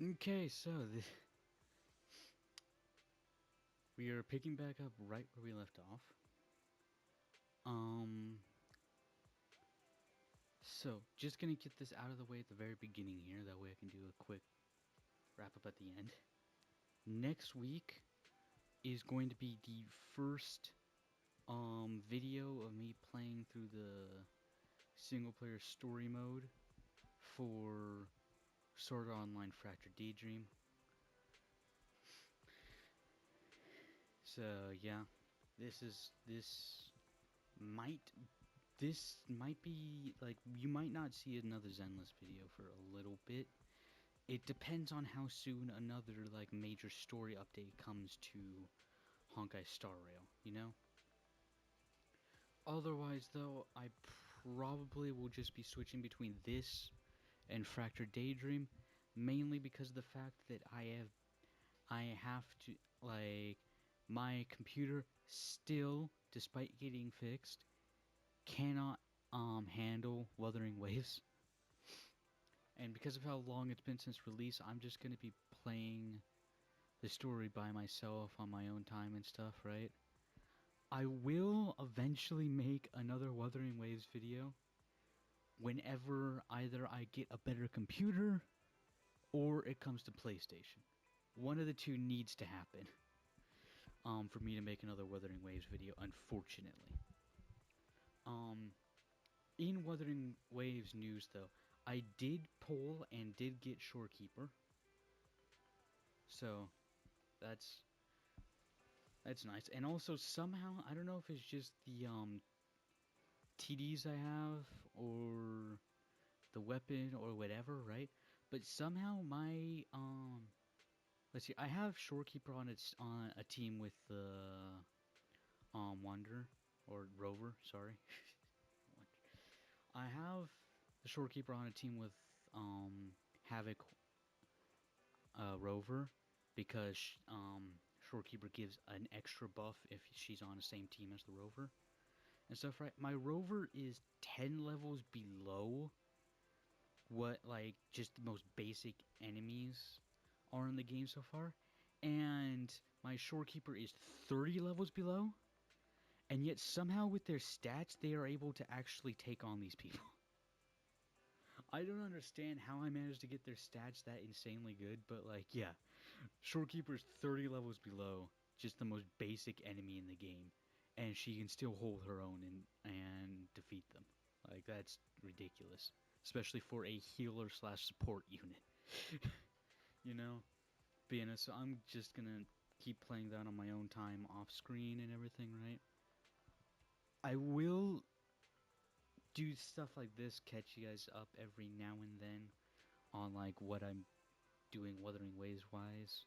Okay, so we are picking back up right where we left off. So just gonna get this out of the way at the very beginning here. That way I can do a quick wrap up at the end. Next week is going to be the first video of me playing through the single player story mode for Sword Art Online Fractured Daydream. So yeah, this might be like, you might not see another Zenless video for a little bit. It depends on how soon another like major story update comes to Honkai Star Rail, you know? Otherwise though, I probably will just be switching between this and Fractured Daydream, mainly because of the fact that I have to, like, my computer still, despite getting fixed, cannot handle Wuthering Waves. And because of how long it's been since release, I'm just going to be playing the story by myself on my own time and stuff, right? I will eventually make another Wuthering Waves video whenever either I get a better computer or it comes to PlayStation. One of the two needs to happen for me to make another Wuthering Waves video, unfortunately. In Wuthering Waves news, though, I did pull and did get Shorekeeper. So, that's nice. And also, somehow, I don't know if it's just the TDs I have, or the weapon, or whatever, right? But somehow my, let's see, I have Shorekeeper on a team with the, Wanderer, or Rover, sorry. I have the Shorekeeper on a team with, Havoc, Rover, because, Shorekeeper gives an extra buff if she's on the same team as the Rover and stuff, right? My Rover is 10 levels below what, like, just the most basic enemies are in the game so far, and my Shorekeeper is 30 levels below, and yet somehow with their stats they are able to actually take on these people. I don't understand how I managed to get their stats that insanely good, but, like, yeah, Shorekeeper's 30 levels below just the most basic enemy in the game, and she can still hold her own and defeat them. Like, that's ridiculous, especially for a healer slash support unit. You know? But yeah, so I'm just gonna keep playing that on my own time, off screen and everything, right? I will do stuff like this, catch you guys up every now and then on, like, what I'm doing Wuthering Waves wise.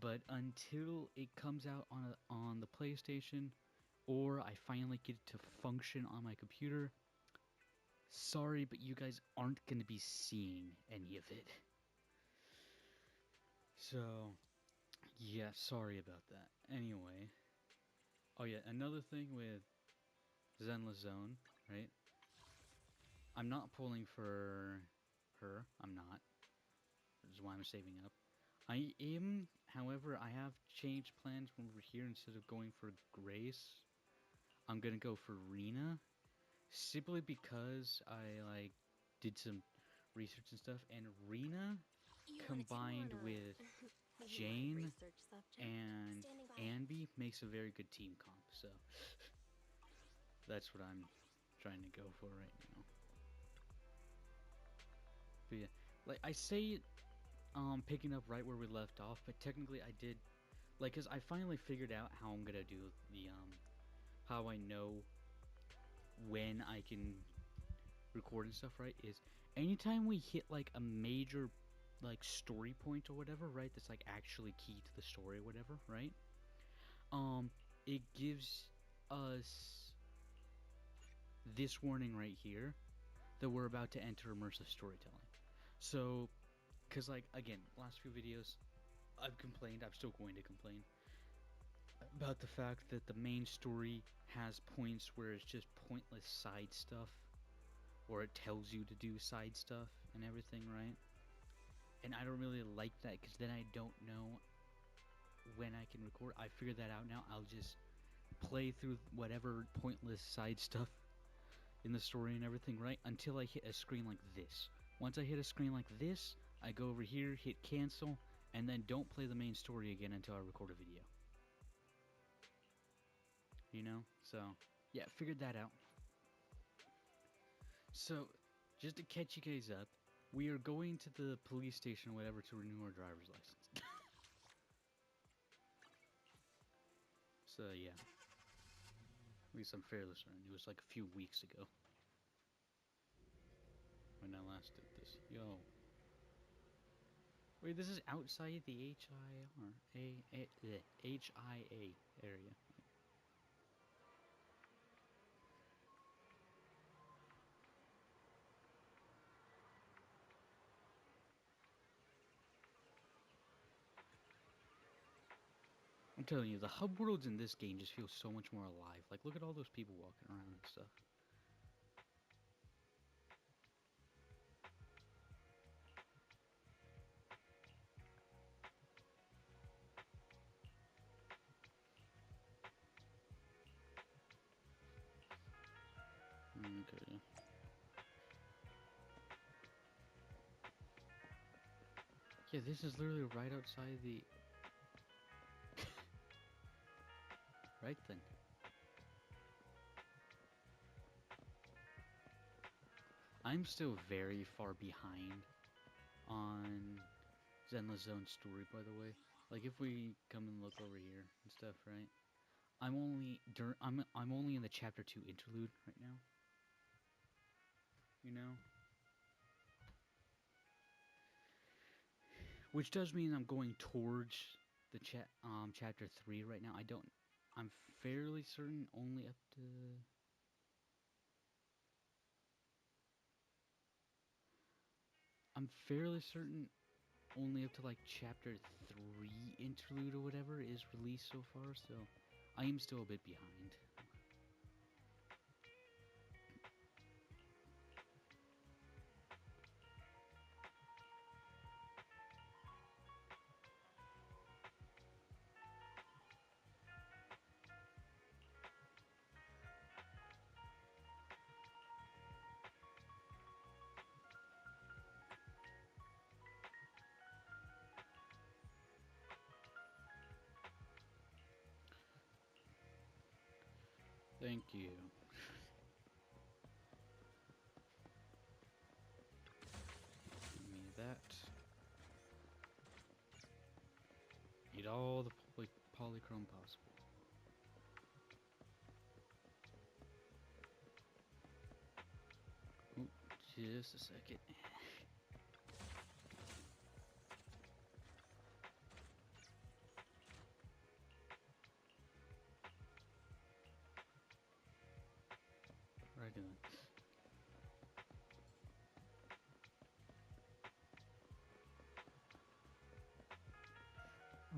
But until it comes out on the PlayStation, or I finally get it to function on my computer, sorry, but you guys aren't going to be seeing any of it. So, yeah, sorry about that. Anyway. Oh yeah, another thing with Zenless Zone, right? I'm not pulling for her. I'm not. Which is why I'm saving up. I am, however, I have changed plans from over here. Instead of going for Grace, I'm gonna go for Rena, simply because I, like, did some research and stuff, and Rena combined with Jane and Anby makes a very good team comp, so that's what I'm trying to go for right now. But yeah, like, I say picking up right where we left off, but technically I did, like, because I finally figured out how I'm gonna do the how I know when I can record and stuff, right? Is anytime we hit, like, a major, like, story point or whatever, right? That's, like, actually key to the story or whatever, right? It gives us this warning right here that we're about to enter immersive storytelling. So, because, like, again, last few videos, I've complained, I'm still going to complain, about the fact that the main story has points where it's just pointless side stuff, or it tells you to do side stuff and everything, right? And I don't really like that because then I don't know when I can record. I figured that out now. I'll just play through whatever pointless side stuff in the story and everything, right? Until I hit a screen like this. Once I hit a screen like this, I go over here, hit cancel, and then don't play the main story again until I record a video. You know? So, yeah, figured that out. So, just to catch you guys up, we are going to the police station or whatever to renew our driver's license. So, yeah. At least I'm fairly certain. It was like a few weeks ago when I last did this. Yo. Wait, this is outside the HIA area. I'm telling you, the hub worlds in this game just feel so much more alive. Like, look at all those people walking around and stuff. Okay. Yeah, this is literally right outside the... Right then. I'm still very far behind on Zenla's Zone story, by the way. Like, if we come and look over here and stuff, right? I'm only in the chapter 2 interlude right now. You know? Which does mean I'm going towards the chapter 3 right now. I'm fairly certain only up to... I'm fairly certain only up to like chapter 3 interlude or whatever is released so far, so I am still a bit behind. Thank you. Give me that. Eat all the polychrome possible. Ooh, just a second. Right then.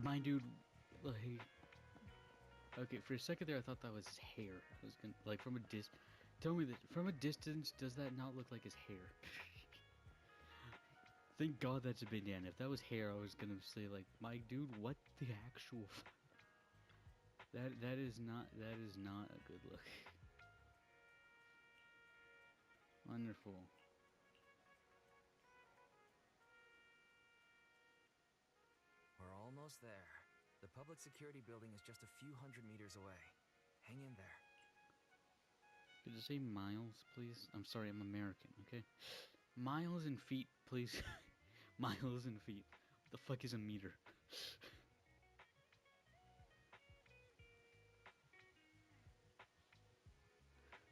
My dude, like, okay, for a second there I thought that was his hair. I was gonna, like, from a tell me that, from a distance, does that not look like his hair? Thank God that's a bandana. If that was hair, I was gonna say, like, my dude, what the actual that is not a good look. Wonderful. We're almost there. The public security building is just a few hundred meters away. Hang in there. Could you say miles, please? I'm sorry, I'm American, okay? Miles and feet, please. Miles and feet. What the fuck is a meter?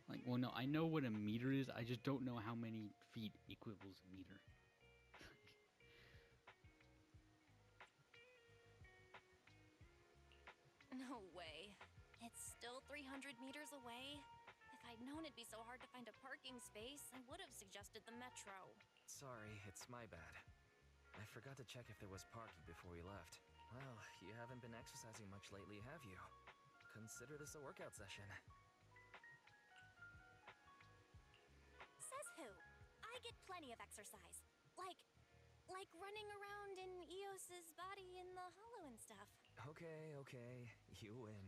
Like, well, no, I know what a meter is. I just don't know how many feet equals a meter. No way. It's still 300 meters away? If I'd known it'd be so hard to find a parking space, I would have suggested the metro. Sorry, it's my bad. I forgot to check if there was parking before we left. Well, you haven't been exercising much lately, have you? Consider this a workout session. Says who? I get plenty of exercise. Like, Like running around in Eos's body in the hollow and stuff. Okay, you win.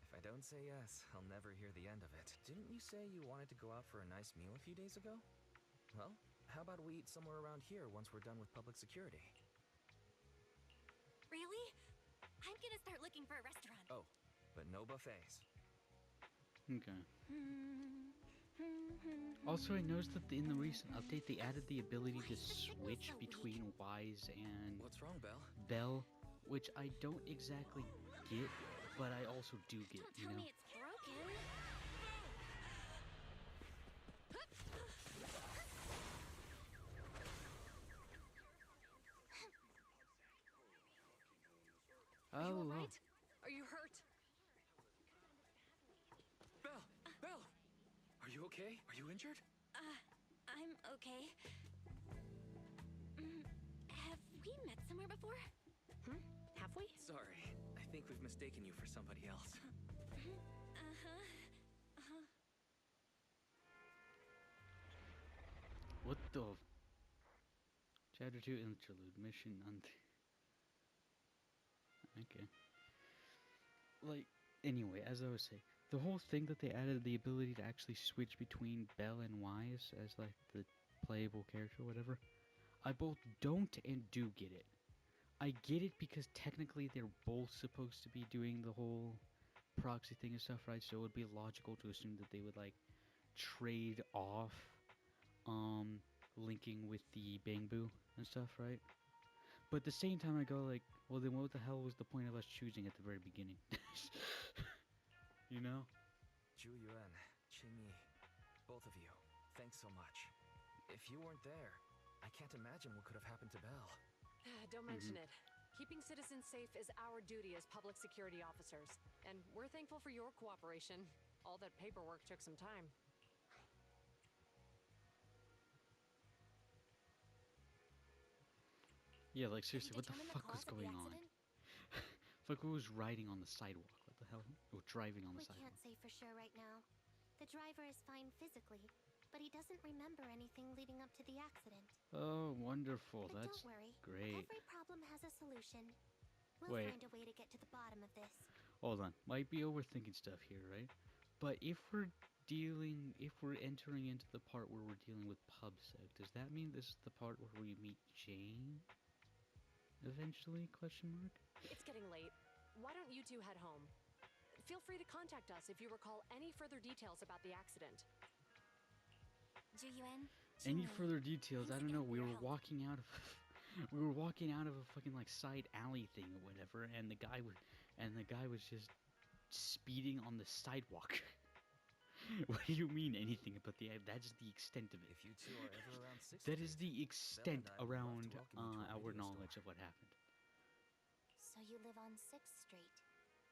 If I don't say yes, I'll never hear the end of it. Didn't you say you wanted to go out for a nice meal a few days ago? Well, how about we eat somewhere around here once we're done with public security? Really? I'm gonna start looking for a restaurant. Oh, but no buffets. Okay. Also, I noticed that in the recent update, they added the ability to switch between Wise and What's wrong, Belle? Belle, which I don't exactly get, but I also do get, Don't you tell know? me it's broken. Are you Oh, all right? Are you hurt? Belle! Are you okay? Are you injured? I'm okay. Have we met somewhere before? Have we? Sorry, I think we've mistaken you for somebody else. what the? Chapter 2 Interlude Mission Okay. Like, anyway, as I was saying, the whole thing that they added the ability to actually switch between Belle and Wise as, like, the playable character or whatever, I both don't and do get it. I get it because technically they're both supposed to be doing the whole proxy thing and stuff, right? So it would be logical to assume that they would, like, trade off, linking with the Bangbu and stuff, right? But at the same time, I go like, well, then what the hell was the point of us choosing at the very beginning? You know? Zhu Yuan, Qingyi, both of you, thanks so much. If you weren't there, I can't imagine what could have happened to Belle. Don't mention it. Keeping citizens safe is our duty as public security officers, and we're thankful for your cooperation. All that paperwork took some time. Yeah, like seriously, what the Determine fuck was cause of going the on? accident? Fuck, who was riding on the sidewalk? What the hell? Or driving on the We sidewalk? can't say for sure right now. The driver is fine physically, but he doesn't remember anything leading up to the accident. Oh, wonderful. But That's don't worry. great. Every problem has a solution. We'll Wait. find a way to get to the bottom of this. Hold on. Might be overthinking stuff here, right? But if we're entering into the part where we're dealing with PubSec, does that mean this is the part where we meet Jane? Eventually? Question mark? It's getting late. Why don't you two head home? Feel free to contact us if you recall any further details about the accident. Juyuan? Any Qingyi, further details? I thanks don't know. again for We your were help. walking out of we were walking out of a fucking like side alley thing or whatever, and the guy was just speeding on the sidewalk. What do you mean anything about the? That's the extent of it. If you two are ever around 6th That is Street, the extent Belle and I would love around to welcome you to our radio knowledge store. of what happened. So you live on 6th Street.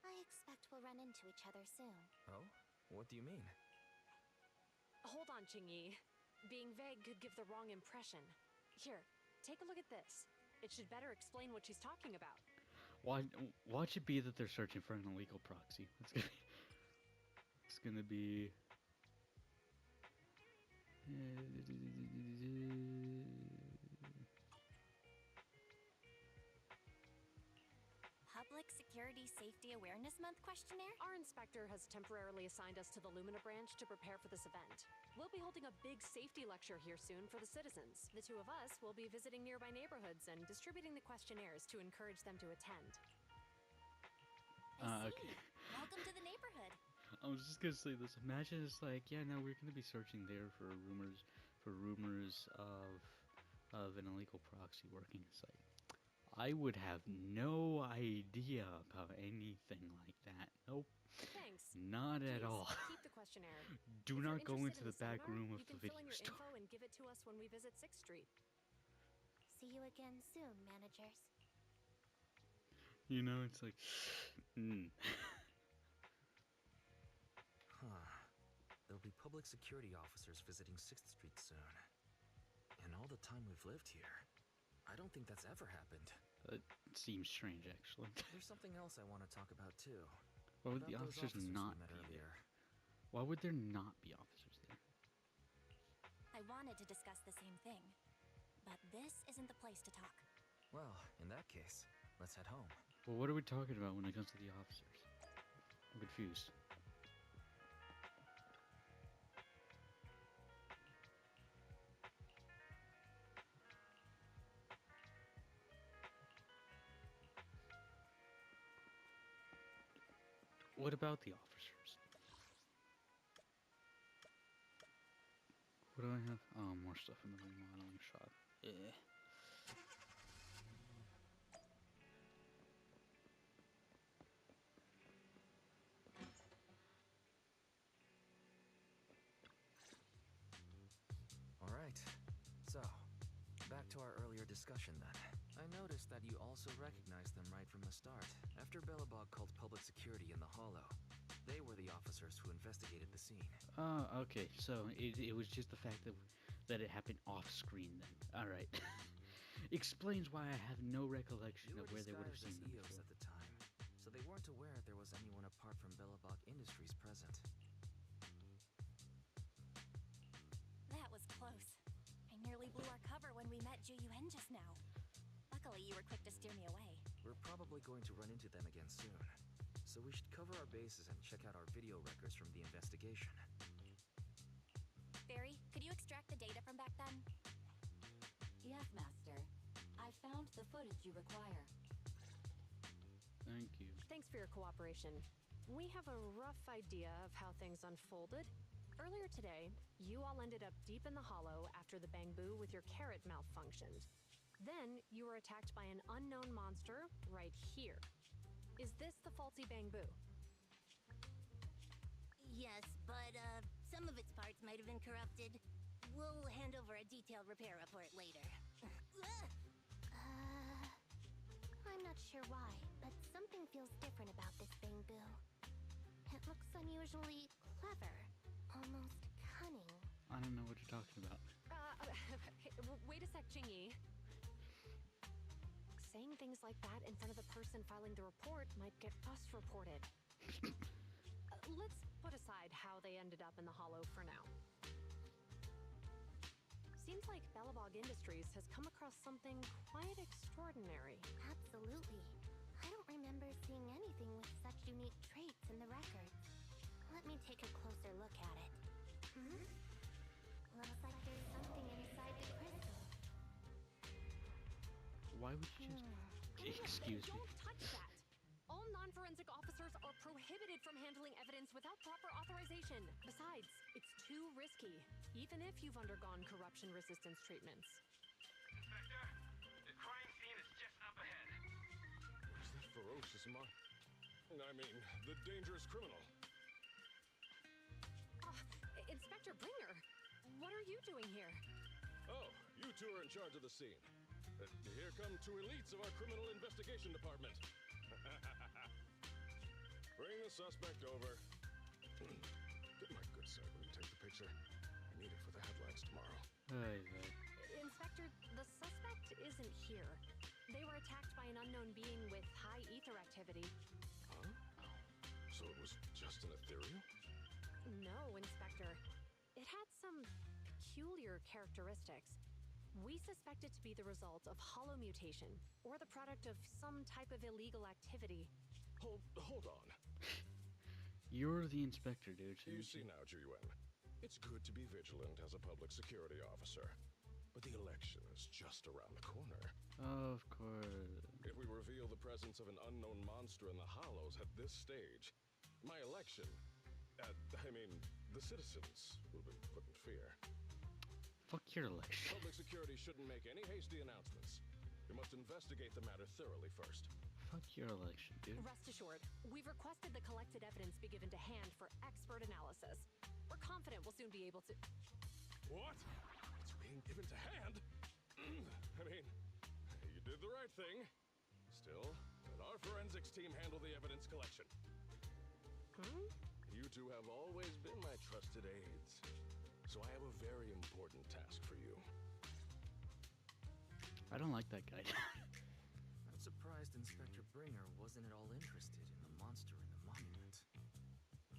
I expect we'll run into each other soon. Oh? What do you mean? Hold on, Qingyi. Being vague could give the wrong impression. Here, take a look at this. It should better explain what she's talking about. Watch it be that they're searching for an illegal proxy. It's gonna be. Public Security Safety Awareness Month questionnaire? Our inspector has temporarily assigned us to the Lumina branch to prepare for this event. We'll be holding a big safety lecture here soon for the citizens. The two of us will be visiting nearby neighborhoods and distributing the questionnaires to encourage them to attend. I see. Okay. Welcome to the neighborhood. I was just gonna say this. Imagine it's like, yeah, no, we're gonna be searching there for rumors of an illegal proxy working. It's like, I would have no idea about anything like that. Nope, Thanks. not at Please all. keep the questionnaire. Do If you're not go interested into in the back seminar, room of you the can fill video in your store. info and give it to us when we visit 6th Street. See you again soon, managers. You know, it's like, Huh. There'll be public security officers visiting 6th Street soon. In all the time we've lived here, I don't think that's ever happened. It seems strange, actually. There's something else I want to talk about too. Why would About the those officers we not met be earlier. there? Why would there not be officers there? I wanted to discuss the same thing. but this isn't the place to talk. Well, in that case, let's head home. Well, what are we talking about when it comes to the officers? I'm confused. What about the officers? What do I have? Oh, more stuff in the remodeling shop. Eh. Alright, so, back to our earlier discussion then. I noticed that you also recognized them right from the start. After Bellabog called public security in the Hollow, they were the officers who investigated the scene. Okay. So it was just the fact that it happened off screen then. All right. Explains why I have no recollection You of were where they would have disguised seen as them EOS before. at the time, so they weren't aware there was anyone apart from Bellabog Industries present. That was close. I nearly blew our cover when we met Juyuan just now. Luckily, you were quick to steer me away. We're probably going to run into them again soon, so we should cover our bases and check out our video records from the investigation. Barry, could you extract the data from back then? Yes, Master. I found the footage you require. Thank you. Thanks for your cooperation. We have a rough idea of how things unfolded. Earlier today, you all ended up deep in the Hollow after the Bangbu with your carrot malfunctioned. Then, you were attacked by an unknown monster right here. Is this the faulty Bangbu? Yes, but some of its parts might have been corrupted. We'll hand over a detailed repair report later. I'm not sure why, but something feels different about this Bangbu. It looks unusually clever, almost cunning. I don't know what you're talking about. Wait a sec, Jingyi. Saying things like that in front of the person filing the report might get us reported. Let's put aside how they ended up in the Hollow for now. Seems like Bellabog Industries has come across something quite extraordinary. Absolutely. I don't remember seeing anything with such unique traits in the records. Let me take a closer look at it. Looks like there's something inside the crystal. Why would you just... Excuse me. Don't touch that! All non-forensic officers are prohibited from handling evidence without proper authorization. Besides, it's too risky, even if you've undergone corruption resistance treatments. Inspector, the crime scene is just up ahead. Where's that ferocious I mean, the dangerous criminal. Inspector Bringer, what are you doing here? Oh, you two are in charge of the scene. Here come two elites of our criminal investigation department. Bring the suspect over. My good sir, will you take the picture? I need it for the headlines tomorrow. Inspector, the suspect isn't here. They were attacked by an unknown being with high ether activity. Huh? So it was just an ethereal? No, Inspector. It had some peculiar characteristics. We suspect it to be the result of hollow mutation, or the product of some type of illegal activity. Hold on. You're the inspector, dude. So You see now, Juyuan. It's good to be vigilant as a public security officer. But the election is just around the corner. Of course. If we reveal the presence of an unknown monster in the Hollows at this stage, my election, the citizens will be put in fear. Fuck your election. Public security shouldn't make any hasty announcements. We must investigate the matter thoroughly first. Fuck your election, dude. Rest assured, we've requested the collected evidence be given to hand for expert analysis. We're confident we'll soon be able to... What? It's being given to hand? You did the right thing. Still, let our forensics team handle the evidence collection. You two have always been my trusted aides. So I have a very important task for you. I don't like that guy. I'm surprised Inspector Bringer wasn't at all interested in the monster in the monument.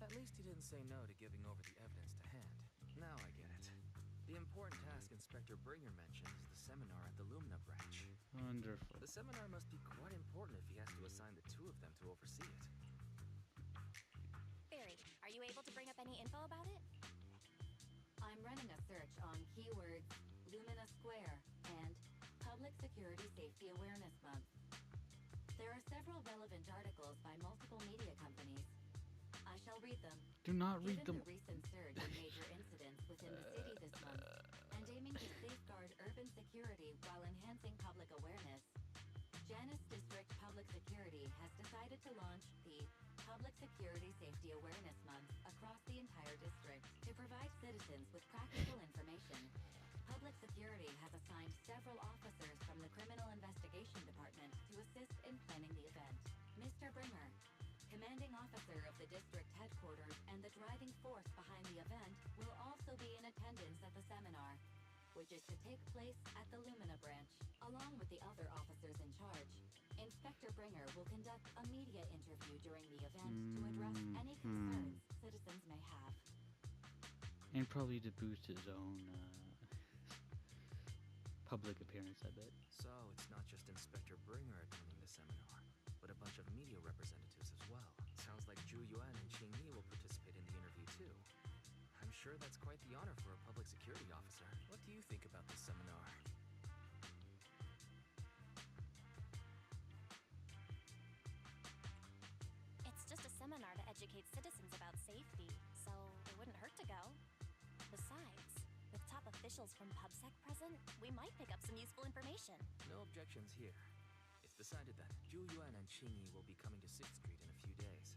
At least he didn't say no to giving over the evidence to hand. Now I get it. The The important task Inspector Bringer mentioned is the seminar at the Lumina branch. Wonderful. The seminar must be quite important if he has to assign the two of them to oversee it. Barry, are you able to bring up any info about it? I'm running a search on keywords Lumina Square and Public Security Safety Awareness Month. There are several relevant articles by multiple media companies. I shall read them. Do not read Given them. the recent surge in major incidents within the city this month, and aiming to safeguard urban security while enhancing public awareness, Janus District Public Security has decided to launch the Public Security Safety Awareness Month across the entire district to provide citizens with practical information. Public Security has assigned several officers from the Criminal Investigation Department to assist in planning the event. Mr. Bringer, commanding officer of the district headquarters and the driving force behind the event, will also be in attendance at the seminar, which is to take place at the Lumina branch, along with the other officers in charge. Inspector Bringer will conduct a media interview during the event to address any concerns citizens may have. And probably to boost his own public appearance, I bet. So, it's not just Inspector Bringer attending the seminar, but a bunch of media representatives as well. Sounds like Zhu Yuan and Qing Yi will participate in the interview too. I'm sure that's quite the honor for a public security officer. What do you think about this seminar? It's just a seminar to educate citizens about safety, so it wouldn't hurt to go. Besides, with top officials from PubSec present, we might pick up some useful information. No objections here. It's decided that Zhu Yuan and Qing Yi will be coming to 6th Street in a few days.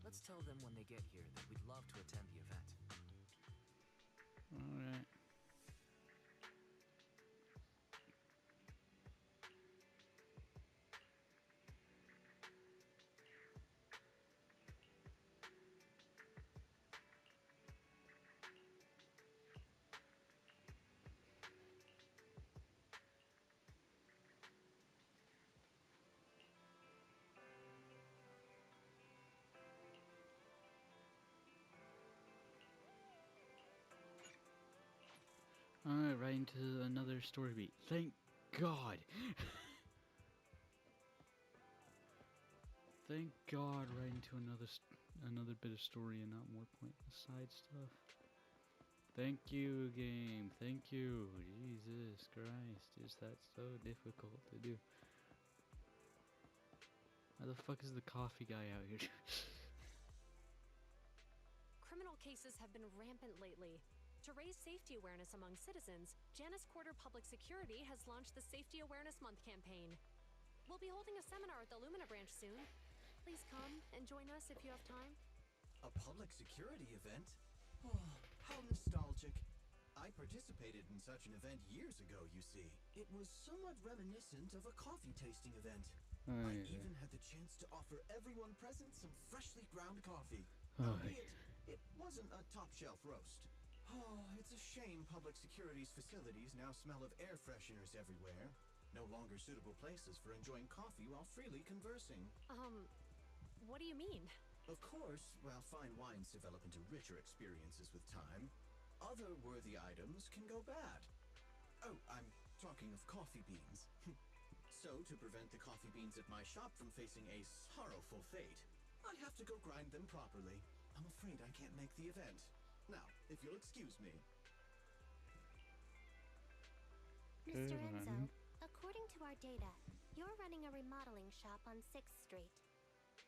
Let's tell them when they get here that we'd love to attend the event. Alright. Alright, right into another story beat. Thank God! Thank God, right into another bit of story and not more pointless side stuff. Thank you, game. Thank you. Jesus Christ, is that so difficult to do? Why the fuck is the coffee guy out here? Criminal cases have been rampant lately. To raise safety awareness among citizens, Janus Quarter Public Security has launched the Safety Awareness Month campaign. We'll be holding a seminar at the Lumina branch soon. Please come and join us if you have time. A public security event? Oh, how nostalgic. I participated in such an event years ago, you see. It was somewhat reminiscent of a coffee tasting event. I even had the chance to offer everyone present some freshly ground coffee. Albeit, it wasn't a top-shelf roast. Oh, it's a shame public security's facilities now smell of air fresheners everywhere. No longer suitable places for enjoying coffee while freely conversing. What do you mean? Of course, while fine wines develop into richer experiences with time, other worthy items can go bad. Oh, I'm talking of coffee beans. So, to prevent the coffee beans at my shop from facing a sorrowful fate, I have to go grind them properly. I'm afraid I can't make the event. Now, if you'll excuse me. Mr. Enzo, according to our data, you're running a remodeling shop on 6th Street.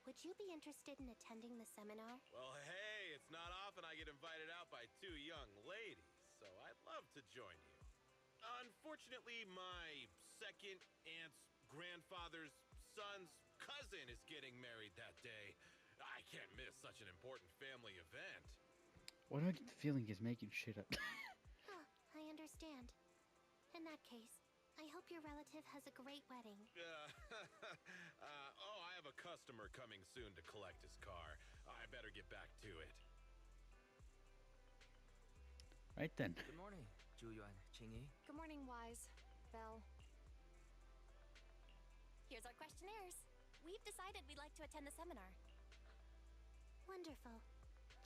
Would you be interested in attending the seminar? Well, hey, it's not often I get invited out by two young ladies, so I'd love to join you. Unfortunately, my second aunt's grandfather's son's cousin is getting married that day. I can't miss such an important family event. What I get the feeling is making shit up. Huh, I understand. In that case, I hope your relative has a great wedding. Oh, I have a customer coming soon to collect his car. I better get back to it. Right then. Good morning, Zhu Yuan, Qing Yi. Good morning, Wise. Belle. Here's our questionnaires. We've decided we'd like to attend the seminar. Wonderful.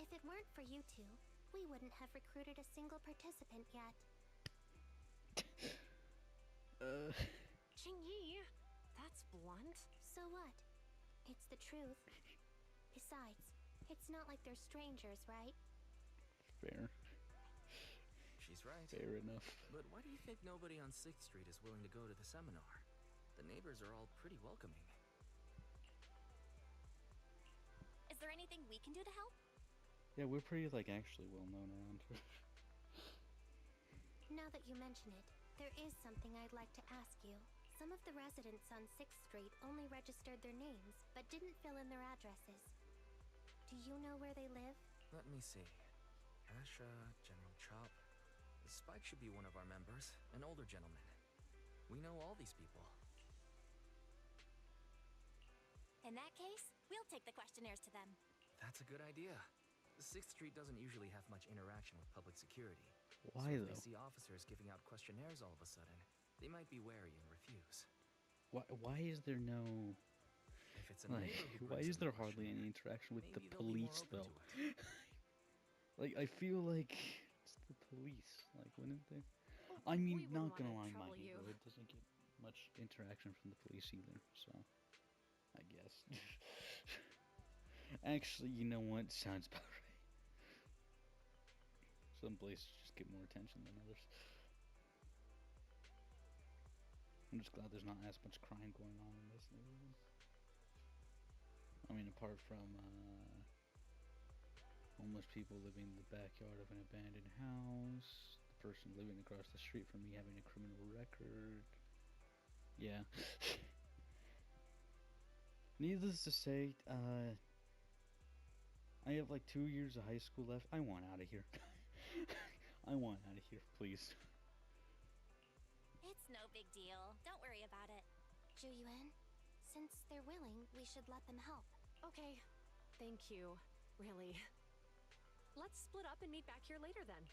If it weren't for you two, we wouldn't have recruited a single participant yet. Qingyi, that's blunt. So what? It's the truth. Besides, it's not like they're strangers, right? Fair. She's right. Fair enough. But why do you think nobody on 6th Street is willing to go to the seminar? The neighbors are all pretty welcoming. Is there anything we can do to help? Yeah, we're pretty, like, actually well known around here. Now that you mention it, there is something I'd like to ask you. Some of the residents on 6th Street only registered their names, but didn't fill in their addresses. Do you know where they live? Let me see. Asha, General Chop. Spike should be one of our members, an older gentleman. We know all these people. In that case, we'll take the questionnaires to them. That's a good idea. 6th Street doesn't usually have much interaction with public security. Why, so if though? they see officers giving out questionnaires all of a sudden, they might be wary and refuse. Why is there no... If it's a Like, neighbor who why brings is in the there hardly any questionnaire, interaction with the maybe they'll be more police, open though? to it. Like, I feel like it's the police. Like, wouldn't they? I We mean, wouldn't not gonna wanna lie, my trouble you. neighborhood doesn't get much interaction from the police either, so... I guess. Actually, you know what? Sounds about right. Some places just get more attention than others. I'm just glad there's not as much crime going on in this neighborhood. I mean, apart from homeless people living in the backyard of an abandoned house, the person living across the street from me having a criminal record. Yeah. Needless to say, I have like 2 years of high school left. I want out of here. I want out of here, please. It's no big deal. Don't worry about it. Zhu-Yuan, since they're willing, we should let them help. Okay, thank you. Really. Let's split up and meet back here later then.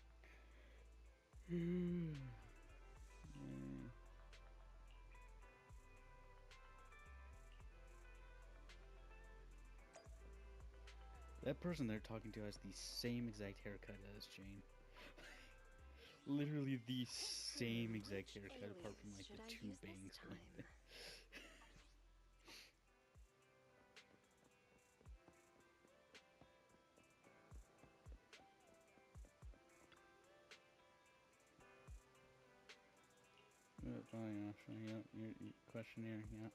That person they're talking to has the same exact haircut as Jane. Literally the same exact Which haircut, apart from like alias should the I two use this bangs going time? there. Oh yeah, so yeah, your questionnaire, yeah,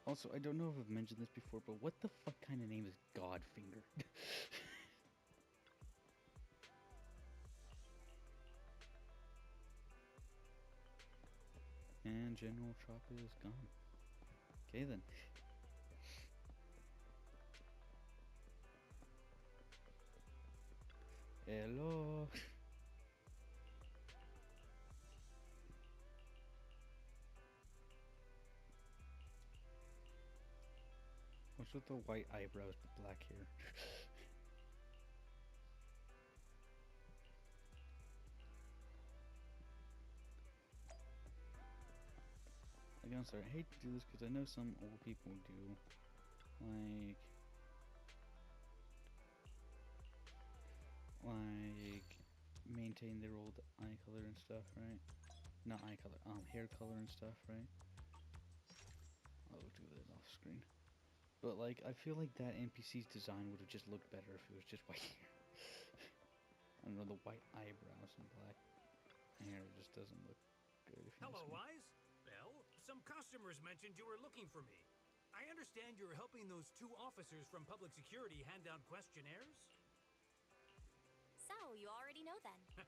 Also, I don't know if I've mentioned this before, but what the fuck kind of name is Godfinger? And General Chop is gone. Okay then. Hello. What's with the white eyebrows but black hair? Like, I'm sorry, I hate to do this because I know some old people do, like maintain their old eye color and stuff, right? Not eye color, hair color and stuff, right? I'll do that off screen. But like, I feel like that NPC's design would have just looked better if it was just white hair. I don't know, the white eyebrows and black hair just doesn't look good. If you Hello, ask me. Wise. Well, some customers mentioned you were looking for me. I understand you're helping those two officers from public security hand out questionnaires? So, you already know then.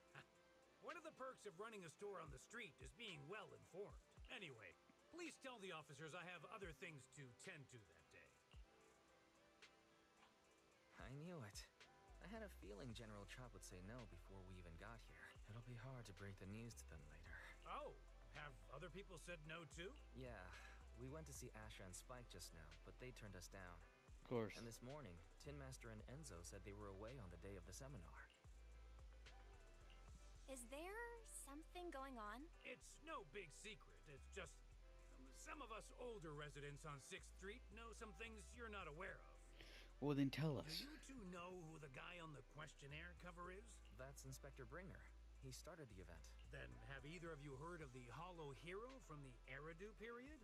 One of the perks of running a store on the street is being well informed. Anyway, please tell the officers I have other things to tend to that day. I knew it. I had a feeling General Chop would say no before we even got here. It'll be hard to break the news to them later. Oh, have other people said no too? Yeah, we went to see Asha and Spike just now, but they turned us down. Of course. And this morning, Tin Master and Enzo said they were away on the day of the seminar. Is there something going on? It's no big secret. It's just Some of us older residents on 6th Street know some things you're not aware of. Well, then tell Do us. you two know who the guy on the questionnaire cover is? That's Inspector Bringer. He started the event. Then have either of you heard of the Hollow Hero from the Eridu period?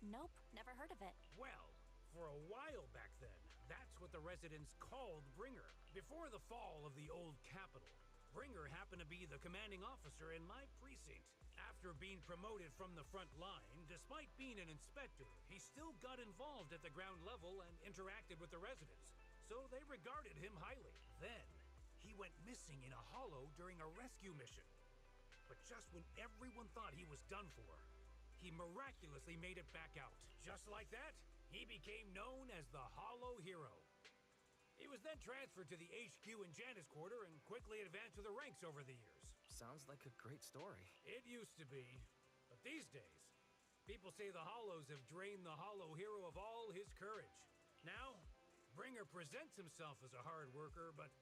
Nope, never heard of it. Well, for a while back then, that's what the residents called Bringer. Before the fall of the old capital, Bringer happened to be the commanding officer in my precinct. After being promoted from the front line, despite being an inspector, he still got involved at the ground level and interacted with the residents, so they regarded him highly. Then, he went missing in a hollow during a rescue mission. But just when everyone thought he was done for, he miraculously made it back out. Just like that, he became known as the Hollow Hero. He was then transferred to the HQ in Janus Quarter and quickly advanced to the ranks over the years. Sounds like a great story. It used to be, but these days, people say the Hollows have drained the Hollow Hero of all his courage. Now, Bringer presents himself as a hard worker, but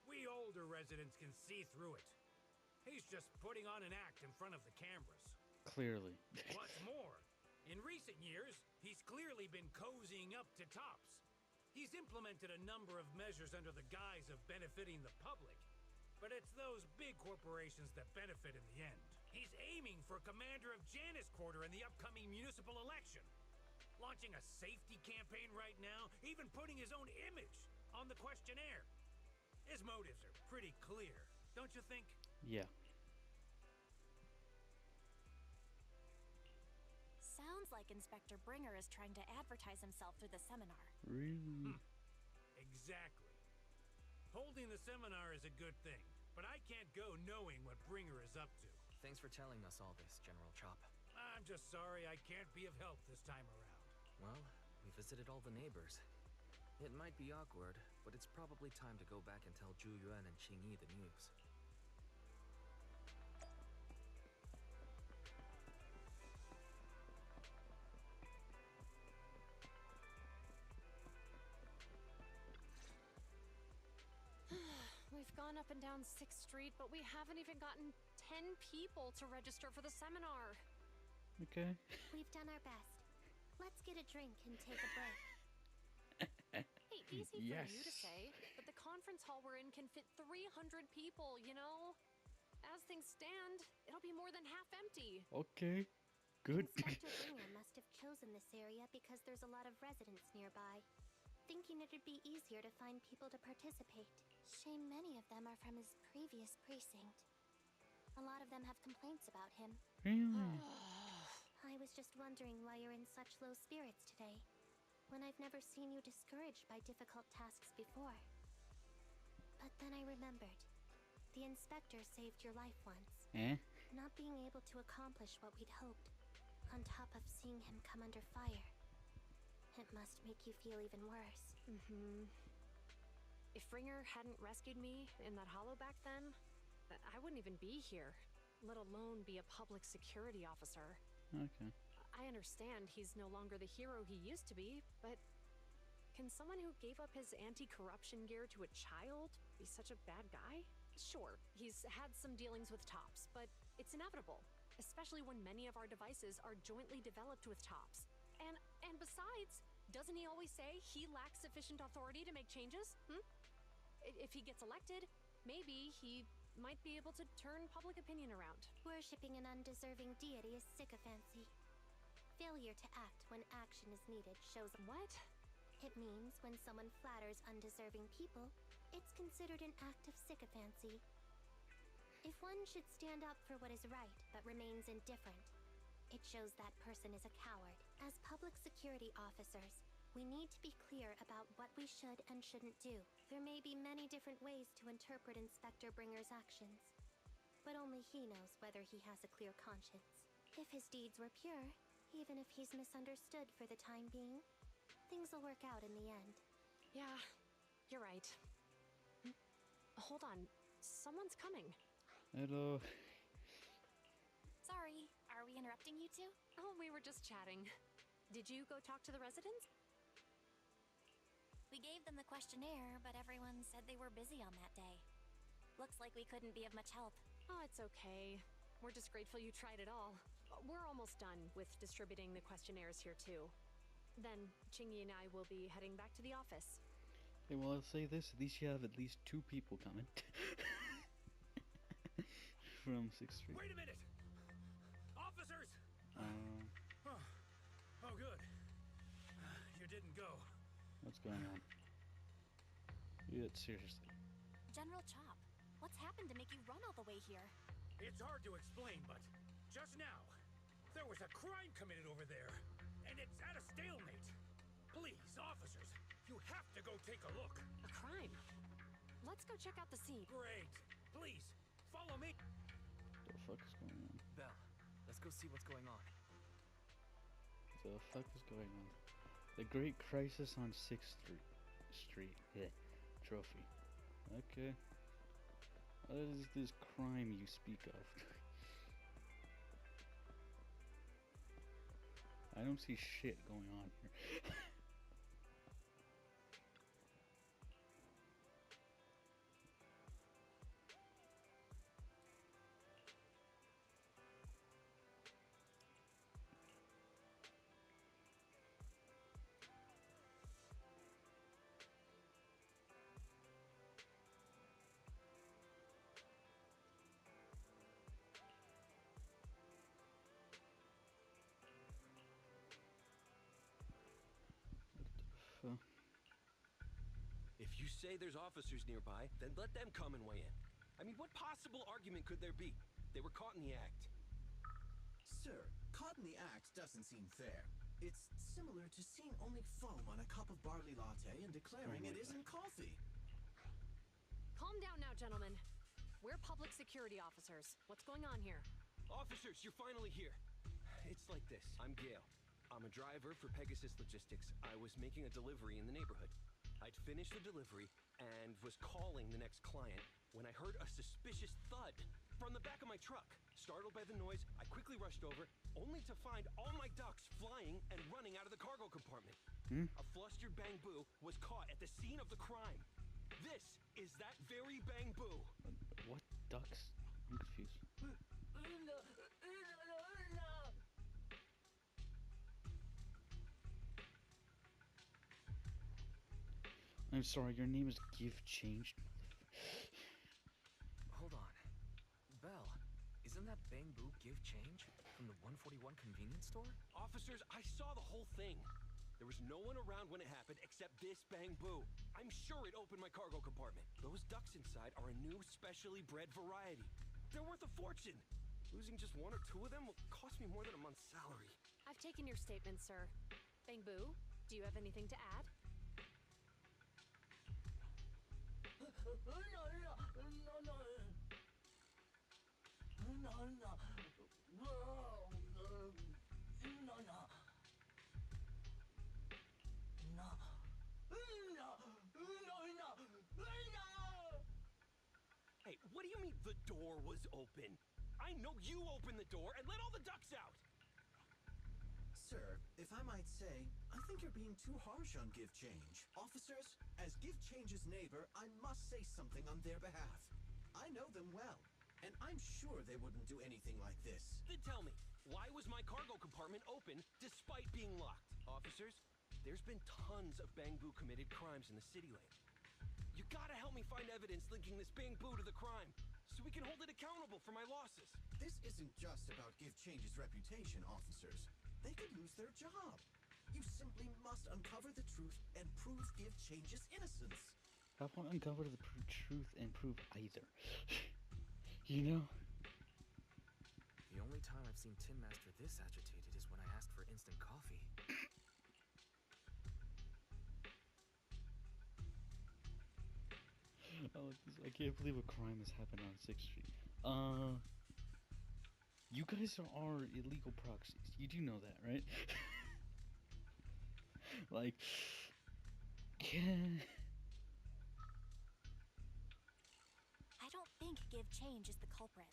we older residents can see through it. He's just putting on an act in front of the cameras. Clearly. What's more, in recent years, he's clearly been cozying up to Tops. He's implemented a number of measures under the guise of benefiting the public, but it's those big corporations that benefit in the end. He's aiming for commander of Janus Quarter in the upcoming municipal election, launching a safety campaign right now, even putting his own image on the questionnaire. His motives are pretty clear, don't you think? Yeah. Sounds like Inspector Bringer is trying to advertise himself through the seminar. Really? Exactly. Holding the seminar is a good thing, but I can't go knowing what Bringer is up to. Thanks for telling us all this, General Chop. I'm just sorry I can't be of help this time around. Well, we visited all the neighbors. It might be awkward, but it's probably time to go back and tell Zhu Yuan and Qing Yi the news. We've gone up and down 6th Street, but we haven't even gotten 10 people to register for the seminar. Okay. We've done our best. Let's get a drink and take a break. Hey, easy Yes. for you to say, but the conference hall we're in can fit 300 people, you know? As things stand, it'll be more than half empty. Okay. Good. Inspector Bringer must have chosen this area because there's a lot of residents nearby, thinking it'd be easier to find people to participate. Shame many of them are from his previous precinct. A lot of them have complaints about him. Really? I was just wondering why you're in such low spirits today, when I've never seen you discouraged by difficult tasks before. But then I remembered. The inspector saved your life once. Eh? Not being able to accomplish what we'd hoped, on top of seeing him come under fire. It must make you feel even worse. If Bringer hadn't rescued me in that hollow back then, I wouldn't even be here, let alone be a public security officer. Okay. I understand he's no longer the hero he used to be, but can someone who gave up his anti-corruption gear to a child be such a bad guy? Sure, he's had some dealings with Tops, but it's inevitable, especially when many of our devices are jointly developed with Tops. And besides, doesn't he always say he lacks sufficient authority to make changes? If he gets elected, maybe he might be able to turn public opinion around. Worshipping an undeserving deity is sycophancy. Failure to act when action is needed shows What? It means when someone flatters undeserving people, it's considered an act of sycophancy. If one should stand up for what is right but remains indifferent, it shows that person is a coward. As public security officers, we need to be clear about what we should and shouldn't do. There may be many different ways to interpret Inspector Bringer's actions, but only he knows whether he has a clear conscience. If his deeds were pure, even if he's misunderstood for the time being, things will work out in the end. Yeah, you're right. Hold on, someone's coming. Hello. Sorry, are we interrupting you two? Oh, we were just chatting. Did you go talk to the residents? We gave them the questionnaire, but everyone said they were busy on that day. Looks like we couldn't be of much help. Oh, it's okay. We're just grateful you tried it all. We're almost done with distributing the questionnaires here, too. Then Chingy and I will be heading back to the office. Okay, well, I'll say this. At least you have at least 2 people coming. From 6th Street. Wait a minute! Officers! Uh, Oh, good. You didn't go. what's going on? Yeah, seriously. General Chop, what's happened to make you run all the way here? It's hard to explain, but just now, there was a crime committed over there, and it's at a stalemate. Please, officers, you have to go take a look. A crime? Let's go check out the scene. Great. Please, follow me. The fuck is going on? Belle, let's go see what's going on. The fuck is going on? The Great Crisis on 6th Street. Yeah. Trophy. Okay. What is this crime you speak of? I don't see shit going on here. If you say there's officers nearby, then let them come and weigh in. I mean, what possible argument could there be? They were caught in the act. Sir, caught in the act doesn't seem fair. It's similar to seeing only foam on a cup of barley latte and declaring it isn't coffee. Calm down now, gentlemen. We're public security officers. What's going on here? Officers, you're finally here. It's like this. I'm Gale. I'm a driver for Pegasus Logistics. I was making a delivery in the neighborhood. I'd finished the delivery and was calling the next client when I heard a suspicious thud from the back of my truck. Startled by the noise, I quickly rushed over, only to find all my ducks flying and running out of the cargo compartment. A flustered Bangbu was caught at the scene of the crime. This is that very Bangbu. What ducks? I'm confused. I'm sorry, your name is Give Changed. Hold on. Belle, isn't that Bangbu Give Change from the 141 convenience store? Officers, I saw the whole thing. There was no one around when it happened except this Bangbu. I'm sure it opened my cargo compartment. Those ducks inside are a new specially bred variety. They're worth a fortune. Losing just 1 or 2 of them will cost me more than a month's salary. I've taken your statement, sir. Bangbu, do you have anything to add? Hey, what do you mean the door was open? I know you opened the door and let all the ducks out! Sir, if I might say, I think you're being too harsh on Give Change. Officers, as Give Change's neighbor, I must say something on their behalf. I know them well, and I'm sure they wouldn't do anything like this. Then tell me, why was my cargo compartment open despite being locked? Officers, there's been tons of Bangbu committed crimes in the city lately. You gotta help me find evidence linking this Bangbu to the crime, so we can hold it accountable for my losses. This isn't just about Give Change's reputation, officers. They could lose their job. You simply must uncover the truth and prove Give Change's innocence. I won't uncover the truth and prove either. You know? The only time I've seen Tin Master this agitated is when I asked for instant coffee. I can't believe a crime has happened on 6th Street. You guys are illegal proxies. You do know that, right? Like, yeah. I don't think Give Change is the culprit.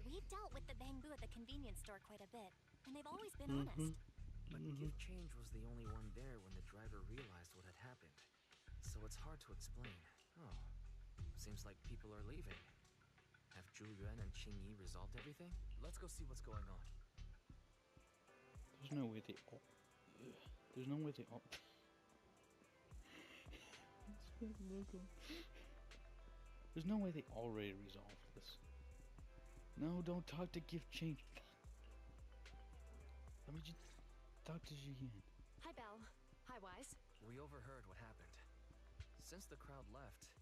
We've dealt with the Bangbu at the convenience store quite a bit, and they've always been honest. But Give Change was the only one there when the driver realized what had happened. So it's hard to explain. Oh, seems like people are leaving. Have Zhu Yuan and Qing Yi resolved everything? Let's go see what's going on. There's no way they all. There's no way they all. There's no way they already resolved this. No, don't talk to gift change. Let me just talk to Jian. Hi, Belle. Hi, Wise. We overheard what happened. Since the crowd left,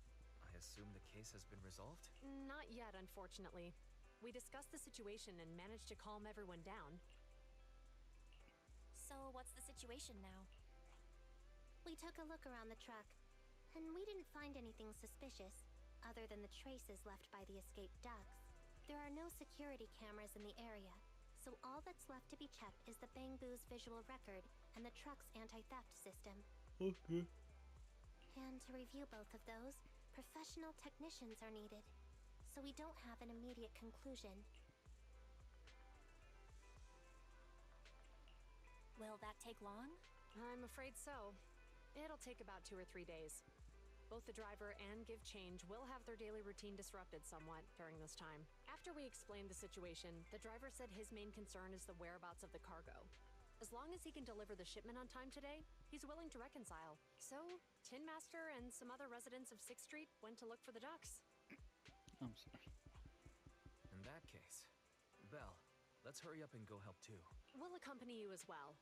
I assume the case has been resolved? Not yet, unfortunately. We discussed the situation and managed to calm everyone down. So, what's the situation now? We took a look around the truck, and we didn't find anything suspicious, other than the traces left by the escaped ducks. There are no security cameras in the area, so all that's left to be checked is the Bangbu's visual record and the truck's anti-theft system. Okay. And to review both of those, professional technicians are needed, so we don't have an immediate conclusion. Will that take long? I'm afraid so. It'll take about 2 or 3 days. Both the driver and Give Change will have their daily routine disrupted somewhat during this time. After we explained the situation, the driver said his main concern is the whereabouts of the cargo. As long as he can deliver the shipment on time today, he's willing to reconcile. So, Tin Master and some other residents of 6th Street went to look for the ducks. I'm sorry. In that case, Belle, let's hurry up and go help too. We'll accompany you as well.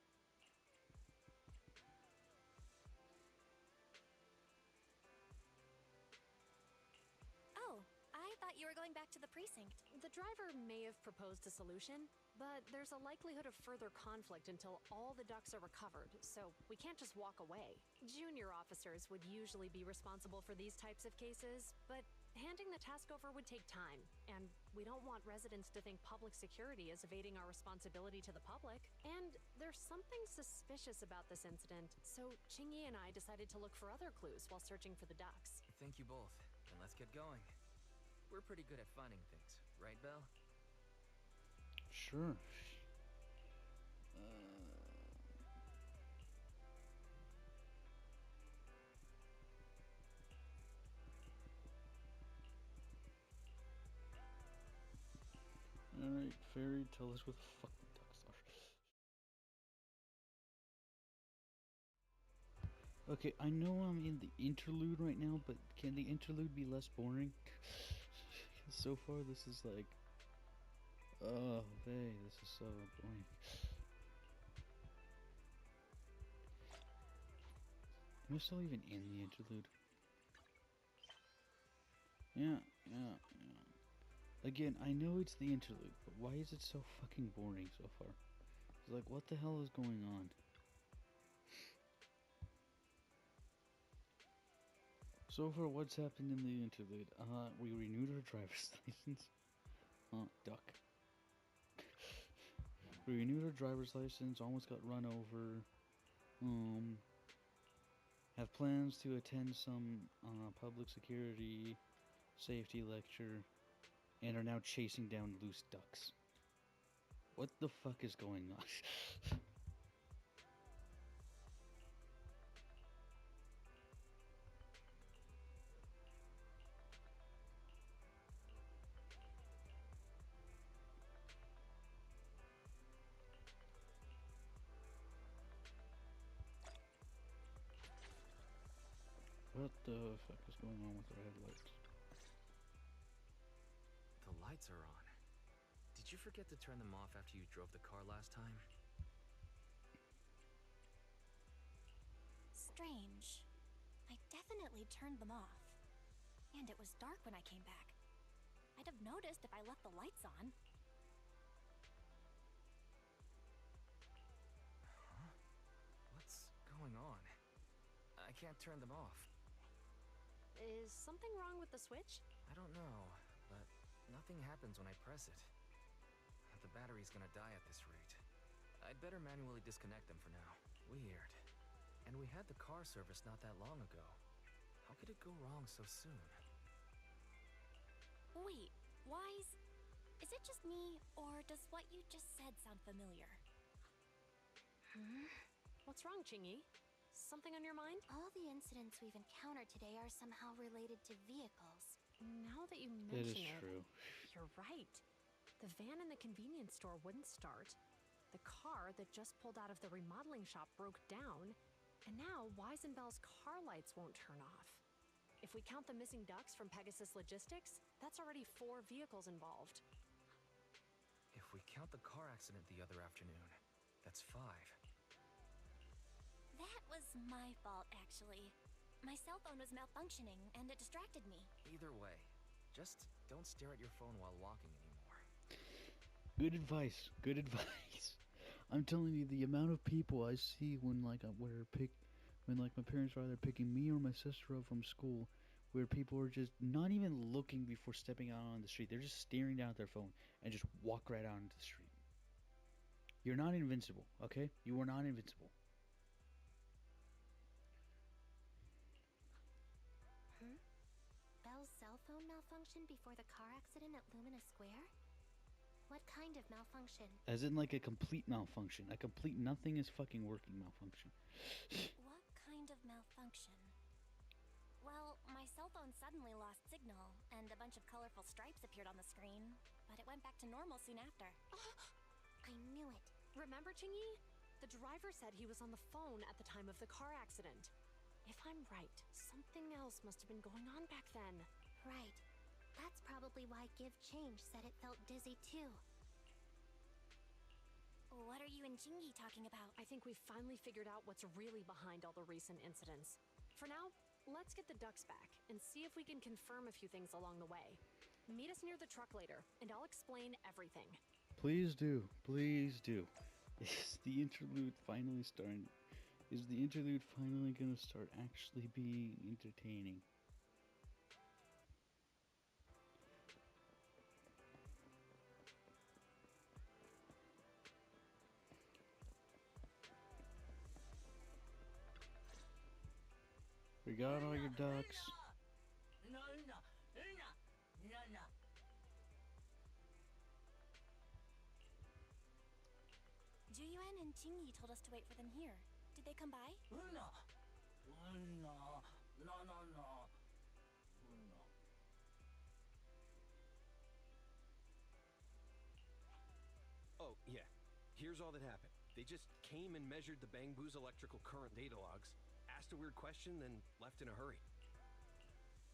Oh, I thought you were going back to the precinct. The driver may have proposed a solution, but there's a likelihood of further conflict until all the ducks are recovered, so we can't just walk away. Junior officers would usually be responsible for these types of cases, but handing the task over would take time, and we don't want residents to think public security is evading our responsibility to the public. And there's something suspicious about this incident, so Qingyi and I decided to look for other clues while searching for the ducks. Thank you both, and let's get going. We're pretty good at finding things, right, Belle? Sure. Alright, Fairy, tell us what the fuck the ducks are. Okay, I know I'm in the interlude right now, but can the interlude be less boring? So far, this is like... Oh, hey, this is so boring. Am I still even in the interlude? Yeah. Again, I know it's the interlude, but why is it so fucking boring so far? It's like, what the hell is going on? So far, what's happened in the interlude? We renewed our driver's license. Duck. We renewed our driver's license, almost got run over. Have plans to attend some public security safety lecture, and are now chasing down loose ducks. What the fuck is going on? What the fuck is going on with our headlights? The lights are on. Did you forget to turn them off after you drove the car last time? Strange. I definitely turned them off. And it was dark when I came back. I'd have noticed if I left the lights on. Huh? What's going on? I can't turn them off. Is something wrong with the switch? I don't know, but nothing happens when I press it. The battery's gonna die at this rate. I'd better manually disconnect them for now. Weird. And we had the car service not that long ago. How could it go wrong so soon? Wait, Wise? Is it just me, or does what you just said sound familiar? What's wrong, Qingyi? Something on your mind? All the incidents we've encountered today are somehow related to vehicles. Now that you That mention is it, true. you're right. The van in the convenience store wouldn't start. The car that just pulled out of the remodeling shop broke down, and now Weisenbell's car lights won't turn off. If we count the missing ducks from Pegasus Logistics, that's already 4 vehicles involved. If we count the car accident the other afternoon, that's 5. That was my fault, actually. My cell phone was malfunctioning, and it distracted me. Either way, just don't stare at your phone while walking anymore. Good advice. Good advice. I'm telling you, the amount of people I see when my parents are either picking me or my sister up from school, where people are just not even looking before stepping out on the street. They're just staring down at their phone and just walk right out into the street. You're not invincible, okay? You are not invincible. Belle's cell phone malfunctioned before the car accident at Lumina Square? What kind of malfunction? As in like a complete malfunction. A complete nothing is fucking working malfunction. What kind of malfunction? Well, my cell phone suddenly lost signal, and a bunch of colorful stripes appeared on the screen, but it went back to normal soon after. I knew it. Remember, Chingy? The driver said he was on the phone at the time of the car accident. If I'm right, something else must have been going on back then. Right. That's probably why Give Change said it felt dizzy too. What are you and Chingy talking about? I think we've finally figured out what's really behind all the recent incidents. For now, let's get the ducks back and see if we can confirm a few things along the way. Meet us near the truck later, and I'll explain everything. Please do. Please do. Is the interlude finally starting? Is the interlude finally gonna start actually being entertaining? We got all your ducks. Juyuan and Chingy told us to wait for them here. Did they come by? Oh, yeah. Here's all that happened. They just came and measured the Bang Boo's electrical current data logs, asked a weird question, then left in a hurry.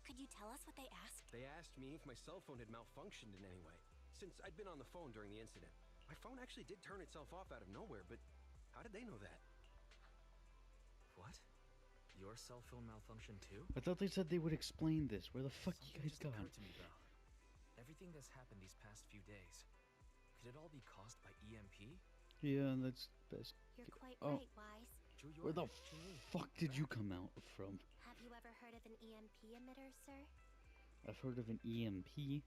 Could you tell us what they asked? They asked me if my cell phone had malfunctioned in any way, since I'd been on the phone during the incident. My phone actually did turn itself off out of nowhere, but how did they know that? What? Your cell phone malfunction too? I thought they said they would explain this. Where the fuck you Something guys just gone? occurred to me, Belle. Everything that's happened these past few days, could it all be caused by EMP? Yeah, that's best. You're quite Oh. right, Wise. Where the fuck did you come out from? Have you ever heard of an EMP emitter, sir? I've heard of an EMP.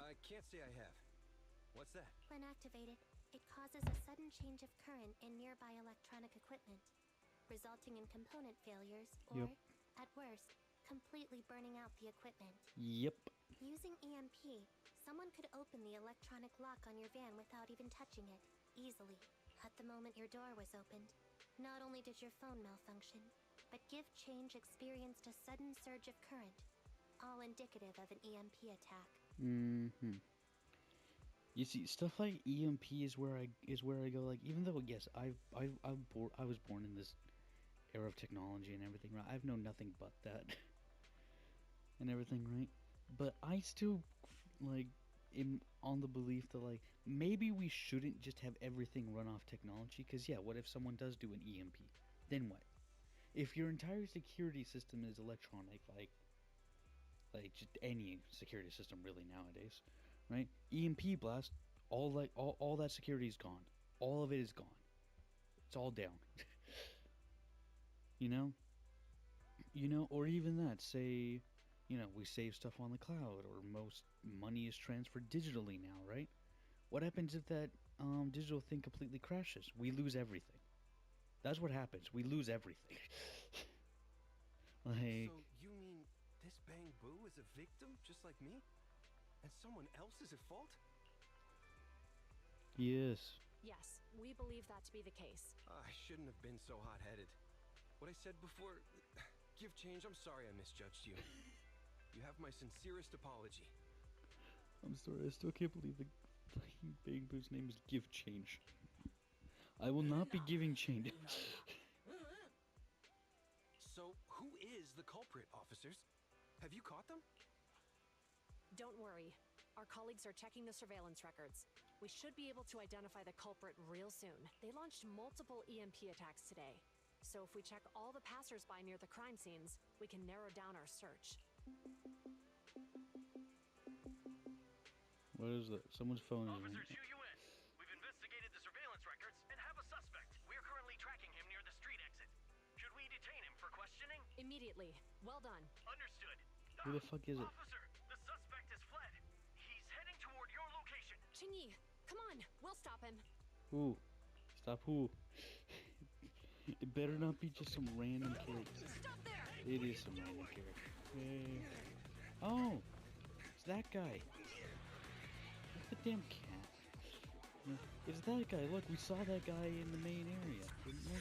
I can't say I have. What's that? When activated, it causes a sudden change of current in nearby electronic equipment, resulting in component failures or, Yep. at worst, completely burning out the equipment. Yep. Using EMP, someone could open the electronic lock on your van without even touching it, easily. At the moment your door was opened, not only did your phone malfunction, but Give Change experienced a sudden surge of current, all indicative of an EMP attack. Mm-hmm. You see, stuff like EMP is where I go. Like, even though yes, I was born in this era of technology and everything. Right, I've known nothing but that and everything. Right, but I still like am on the belief that like maybe we shouldn't just have everything run off technology. Because yeah, what if someone does do an EMP? Then what? If your entire security system is electronic, like just any security system really nowadays, right? EMP blast, all that security is gone. All of it is gone. It's all down. you know, or even that. Say, we save stuff on the cloud, or most money is transferred digitally now, right? What happens if that digital thing completely crashes? We lose everything. That's what happens. We lose everything. Like. So you mean this Bang Boo is a victim just like me? And someone else is at fault? Yes. Yes, we believe that to be the case. I shouldn't have been so hot-headed. What I said before... Give Change, I'm sorry I misjudged you. You have my sincerest apology. I'm sorry, I still can't believe Bangbo's name is Give Change. I will not be giving change. So, who is the culprit, officers? Have you caught them? Don't worry. Our colleagues are checking the surveillance records. We should be able to identify the culprit real soon. They launched multiple EMP attacks today. So if we check all the passersby near the crime scenes, we can narrow down our search. What is that? Someone's phone is ringing. Officer Yuen, we've investigated the surveillance records and have a suspect. We're currently tracking him near the street exit. Should we detain him for questioning? Immediately. Well done. Understood. Who the fuck is it? Officer, the suspect has fled. He's heading toward your location. Chingy, come on. We'll stop him. Who? Stop who? It better not be just some random character. Stop there! It is some random character. Hey. Oh! It's that guy. It's the damn cat. It's that guy. Look, we saw that guy in the main area, didn't we?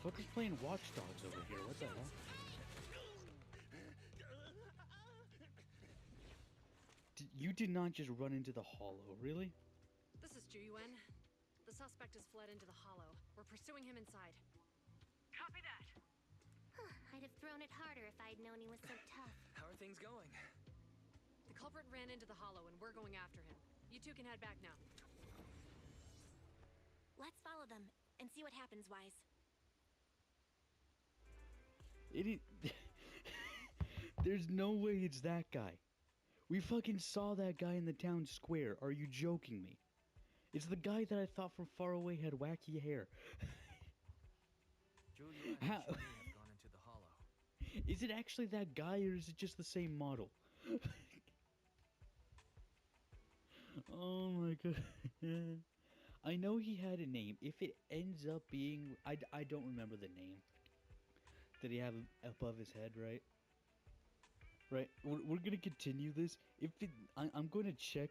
Fuck is playing Watch Dogs over here? What the hell? You did not just run into the hollow, really? This is Yuen. The suspect has fled into the hollow. We're pursuing him inside. Copy that. I'd have thrown it harder if I'd known he was so tough. How are things going? The culprit ran into the hollow and we're going after him. You two can head back now. Let's follow them and see what happens, Wise. There's no way it's that guy. We fucking saw that guy in the town square. Are you joking me? It's the guy that I thought from far away had wacky hair. Julian How? have gone into the hollow. Is it actually that guy or is it just the same model? Oh my god. I know he had a name. If it ends up being... I don't remember the name. Did he have above his head, right? Right, we're gonna continue this. If it, I'm going to check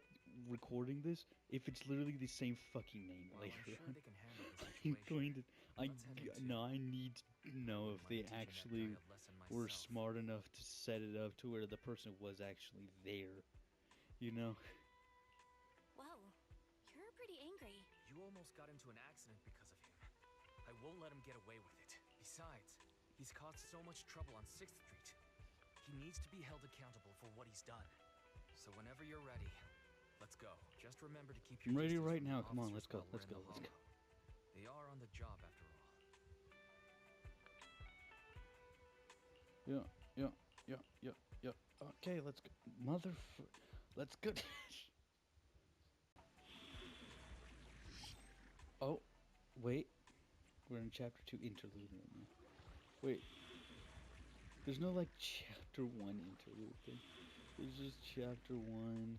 recording this if it's literally the same fucking name Well, later I'm sure on. they can handle the I'm situation. going to. Let's head into No, I need to know if Might they be teaching that actually guy a lesson were myself. smart enough to set it up to where the person was actually there. You know. Whoa, you're pretty angry. You almost got into an accident because of him. I won't let him get away with it. Besides, he's caused so much trouble on 6th Street. He needs to be held accountable for what he's done. So whenever you're ready, let's go. Just remember to keep your I'm ready distance right from the now. Come on, officers let's go. while we're Let's in go. the Let's go. hollow. They are on the job after all. Yeah. Okay, let's go. Let's go. Oh, wait. We're in chapter 2 interlude right now. Wait. There's no like chapter 1 interlude thing. There's just chapter 1,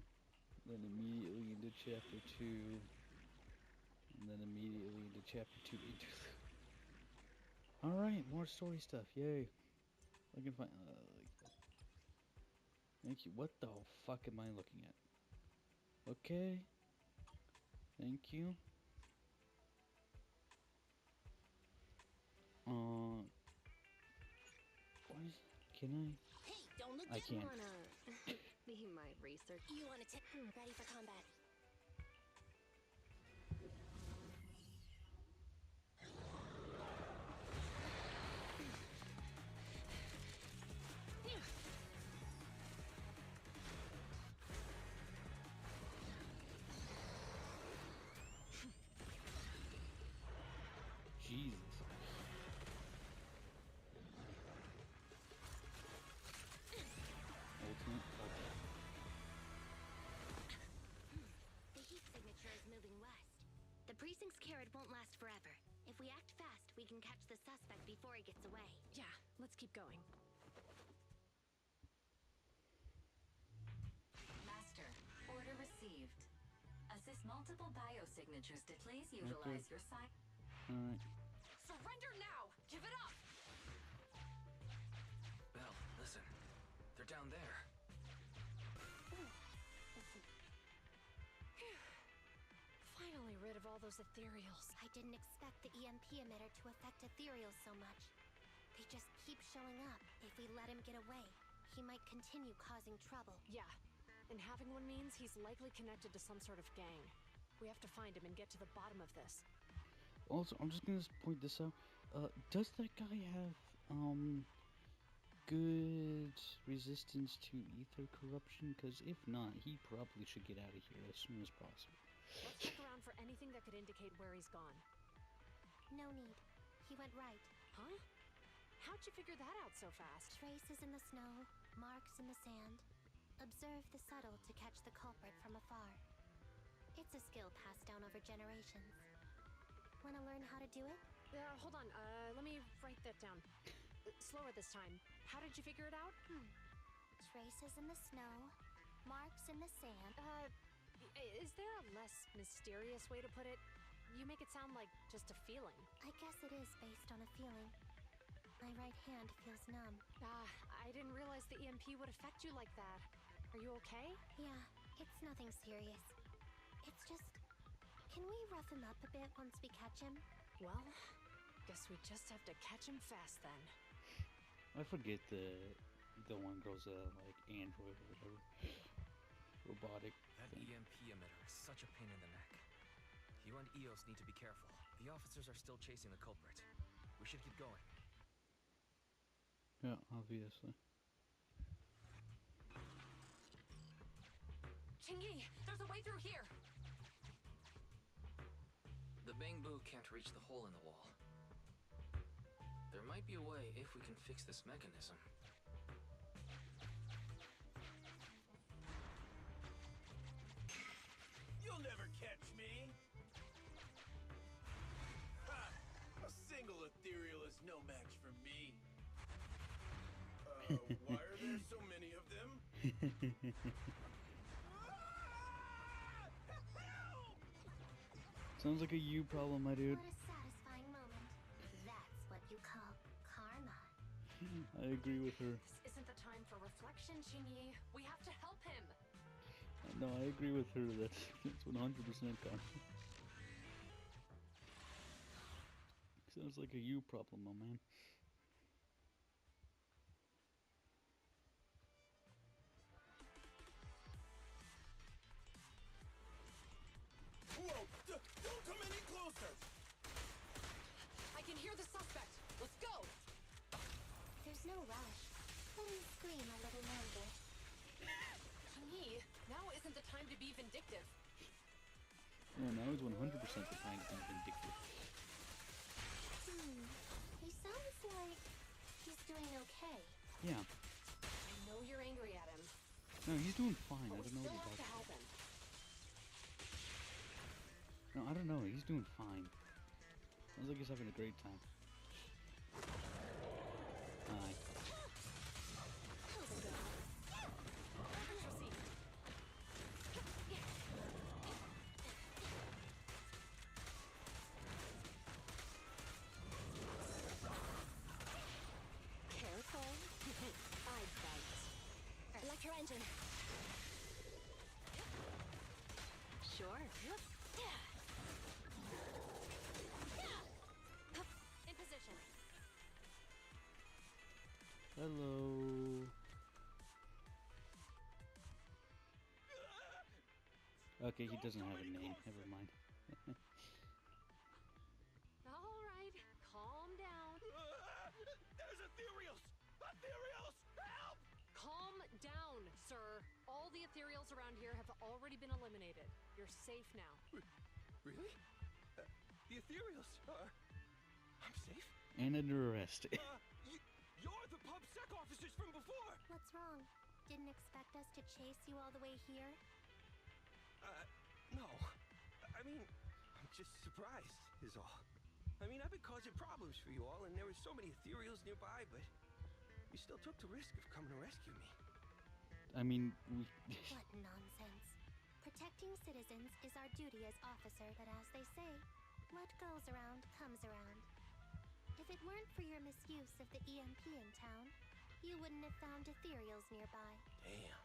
then immediately into chapter 2, and then immediately into chapter 2 interlude. Alright, more story stuff. Yay. I can find. Thank you. What the fuck am I looking at? Okay. Thank you. What is? Can I? Hey, don't look I down. can't. Wanna be my research? You want to ready for combat. Jesus. Ultimate. The heat signature is moving west. The precinct's carrot won't last forever. If we act fast, we can catch the suspect before he gets away. Yeah, let's keep going. Master, order received. Assist multiple biosignatures to please utilize your site. Alright. Surrender now! Give it up! Belle, listen. They're down there. Finally rid of all those ethereals. I didn't expect the EMP emitter to affect ethereals so much. They just keep showing up. If we let him get away, he might continue causing trouble. Yeah, and having one means he's likely connected to some sort of gang. We have to find him and get to the bottom of this. Also, I'm just gonna point this out. Does that guy have good resistance to ether corruption? Because if not, he probably should get out of here as soon as possible. Let's look around for anything that could indicate where he's gone. No need. He went right. Huh? How'd you figure that out so fast? Traces in the snow, marks in the sand. Observe the subtle to catch the culprit from afar. It's a skill passed down over generations. Wanna learn how to do it? Hold on, let me write that down. Slower this time. How did you figure it out? Traces in the snow, marks in the sand. Is there a less mysterious way to put it? You make it sound like just a feeling. I guess it is based on a feeling. My right hand feels numb. I didn't realize the EMP would affect you like that. Are you okay? Yeah, it's nothing serious. It's just... Can we rough him up a bit once we catch him? Well, guess we just have to catch him fast then. I forget the one girl's like android or whatever. Robotic. That thing. EMP emitter is such a pain in the neck. You and EOS need to be careful. The officers are still chasing the culprit. We should keep going. Yeah, obviously. Chingy, there's a way through here! The bamboo can't reach the hole in the wall. There might be a way if we can fix this mechanism. You'll never catch me! Ha! A single ethereal is no match for me. Why are there so many of them? Sounds like a you problem, my dude. What a satisfying moment. That's what you call karma. I agree with her. This isn't the time for reflection, Chingy. We have to help him. No, I agree with her. That's 100% karma. Sounds like a you problem, my man. Whoa! Don't come any closer! I can hear the suspect. Let's go! There's no rush. Let him scream a little longer. Chingy, now isn't the time to be vindictive. Yeah, now is 100% the time to be vindictive. He sounds like he's doing okay. Yeah. I know you're angry at him, No, he's doing fine. but I we don't know still what have you're to talking help about. him. No, I don't know. He's doing fine. Sounds like he's having a great time. Hi. Careful. I'd bite. Electro engine. Sure. In position. Hello. Okay, he doesn't have a name. Never mind. All right, calm down. There's ethereals! Ethereals! Help! Calm down, sir. All the ethereals around here have already been eliminated. You're safe now. Really? The ethereals are... I'm safe? And under arrest. You're the PubSec officers from before! What's wrong? Didn't expect us to chase you all the way here? No. I mean, I'm just surprised, is all. I mean, I've been causing problems for you all, and there were so many ethereals nearby, but you still took the risk of coming to rescue me. I mean, we... What nonsense. Protecting citizens is our duty as officer, but as they say, what goes around comes around. If it weren't for your misuse of the EMP in town, you wouldn't have found ethereals nearby. Damn.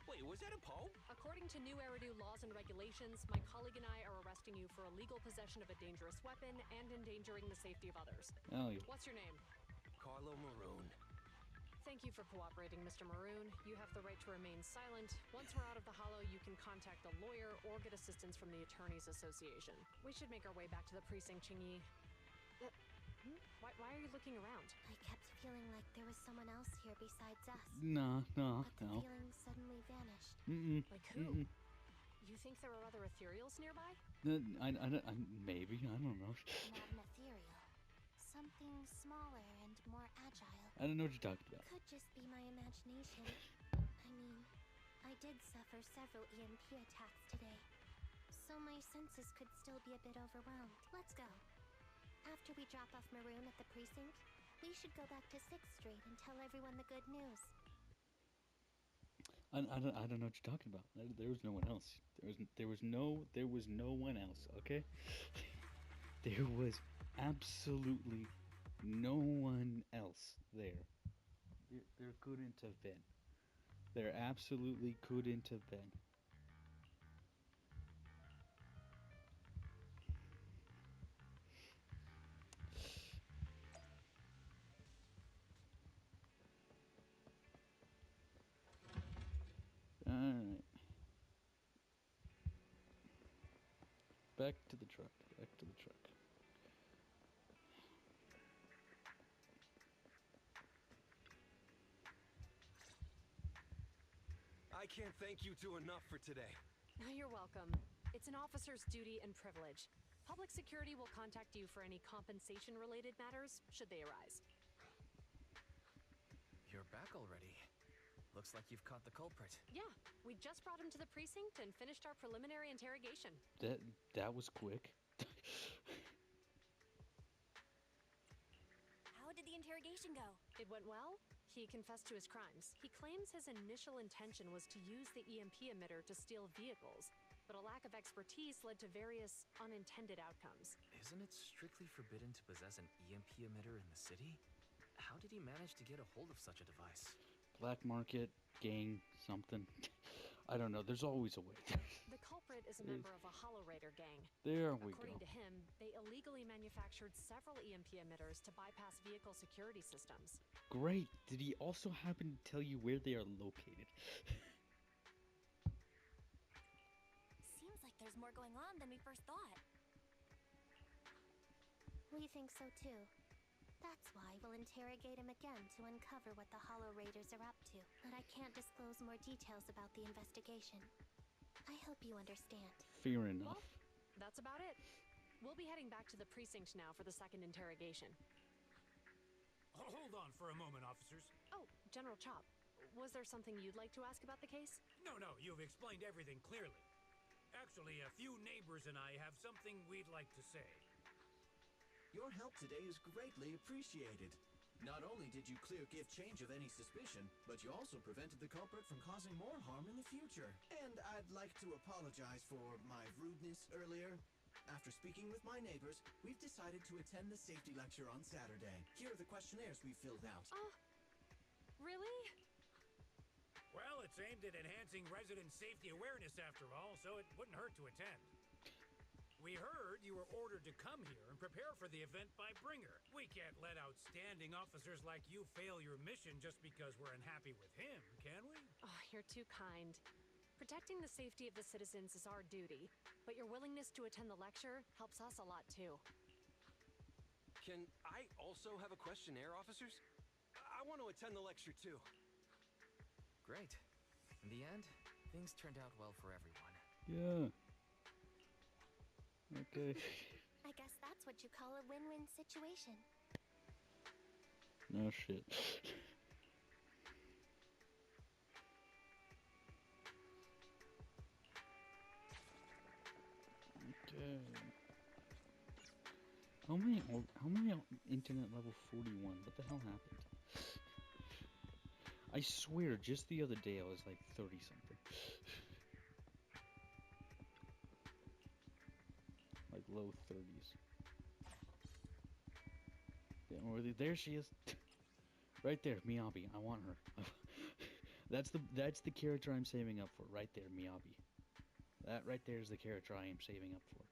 Wait, was that a poem? According to new Eridu laws and regulations, my colleague and I are arresting you for illegal possession of a dangerous weapon and endangering the safety of others. Oh, yeah. What's your name? Carlo Maroon. Thank you for cooperating, Mr. Maroon. You have the right to remain silent. Once we're out of the hollow, you can contact a lawyer or get assistance from the Attorneys Association. We should make our way back to the precinct, Chingy. Why are you looking around? I kept feeling like there was someone else here besides us. No. But the feeling suddenly vanished. Like who? You think there are other ethereals nearby? Maybe, I don't know. Not an ethereal. Something smaller and more agile. I don't know what you're talking about. Could just be my imagination. I mean, I did suffer several EMP attacks today, so my senses could still be a bit overwhelmed. Let's go. After we drop off Maroon at the precinct, we should go back to 6th Street and tell everyone the good news. I don't know what you're talking about. There was no one else. There was no one else. Okay. There was absolutely no one else there. There couldn't have been. There absolutely couldn't have been. Alright. Back to the truck. I can't thank you two enough for today. You're welcome. It's an officer's duty and privilege. Public security will contact you for any compensation-related matters, should they arise. You're back already. Looks like you've caught the culprit. Yeah, we just brought him to the precinct and finished our preliminary interrogation. That was quick. How did the interrogation go? It went well. He confessed to his crimes. He claims his initial intention was to use the EMP emitter to steal vehicles, but a lack of expertise led to various unintended outcomes. Isn't it strictly forbidden to possess an EMP emitter in the city? How did he manage to get a hold of such a device? Black market, gang, something. I don't know. There's always a way. The culprit is a member of a Hollow Raider gang. There we According go. to him, they illegally manufactured several EMP emitters to bypass vehicle security systems. Great. Did he also happen to tell you where they are located? Seems like there's more going on than we first thought. We think so too. That's why we'll interrogate him again to uncover what the Hollow Raiders are up to. But I can't disclose more details about the investigation. I hope you understand. Fair enough. Well, that's about it. We'll be heading back to the precinct now for the second interrogation. Hold on for a moment, officers. Oh, General Chop, was there something you'd like to ask about the case? No, you've explained everything clearly. Actually, a few neighbors and I have something we'd like to say. Your help today is greatly appreciated. Not only did you clear Give Change of any suspicion, but you also prevented the culprit from causing more harm in the future. And I'd like to apologize for my rudeness earlier. After speaking with my neighbors, we've decided to attend the safety lecture on Saturday. Here are the questionnaires we filled out. Really? Well, it's aimed at enhancing resident safety awareness after all, so it wouldn't hurt to attend. We heard you were ordered to come here and prepare for the event by Bringer. We can't let outstanding officers like you fail your mission just because we're unhappy with him, can we? Oh, you're too kind. Protecting the safety of the citizens is our duty, but your willingness to attend the lecture helps us a lot too. Can I also have a questionnaire, officers? I want to attend the lecture too. Great. In the end, things turned out well for everyone. Yeah. Okay. I guess that's what you call a win-win situation. No shit. Okay. How many internet level 41? What the hell happened? I swear, just the other day I was like 30 something. Like low 30s. Yeah, there she is. Right there, Miyabi. I want her. That's the character I'm saving up for. Right there, Miyabi. That right there is the character I am saving up for.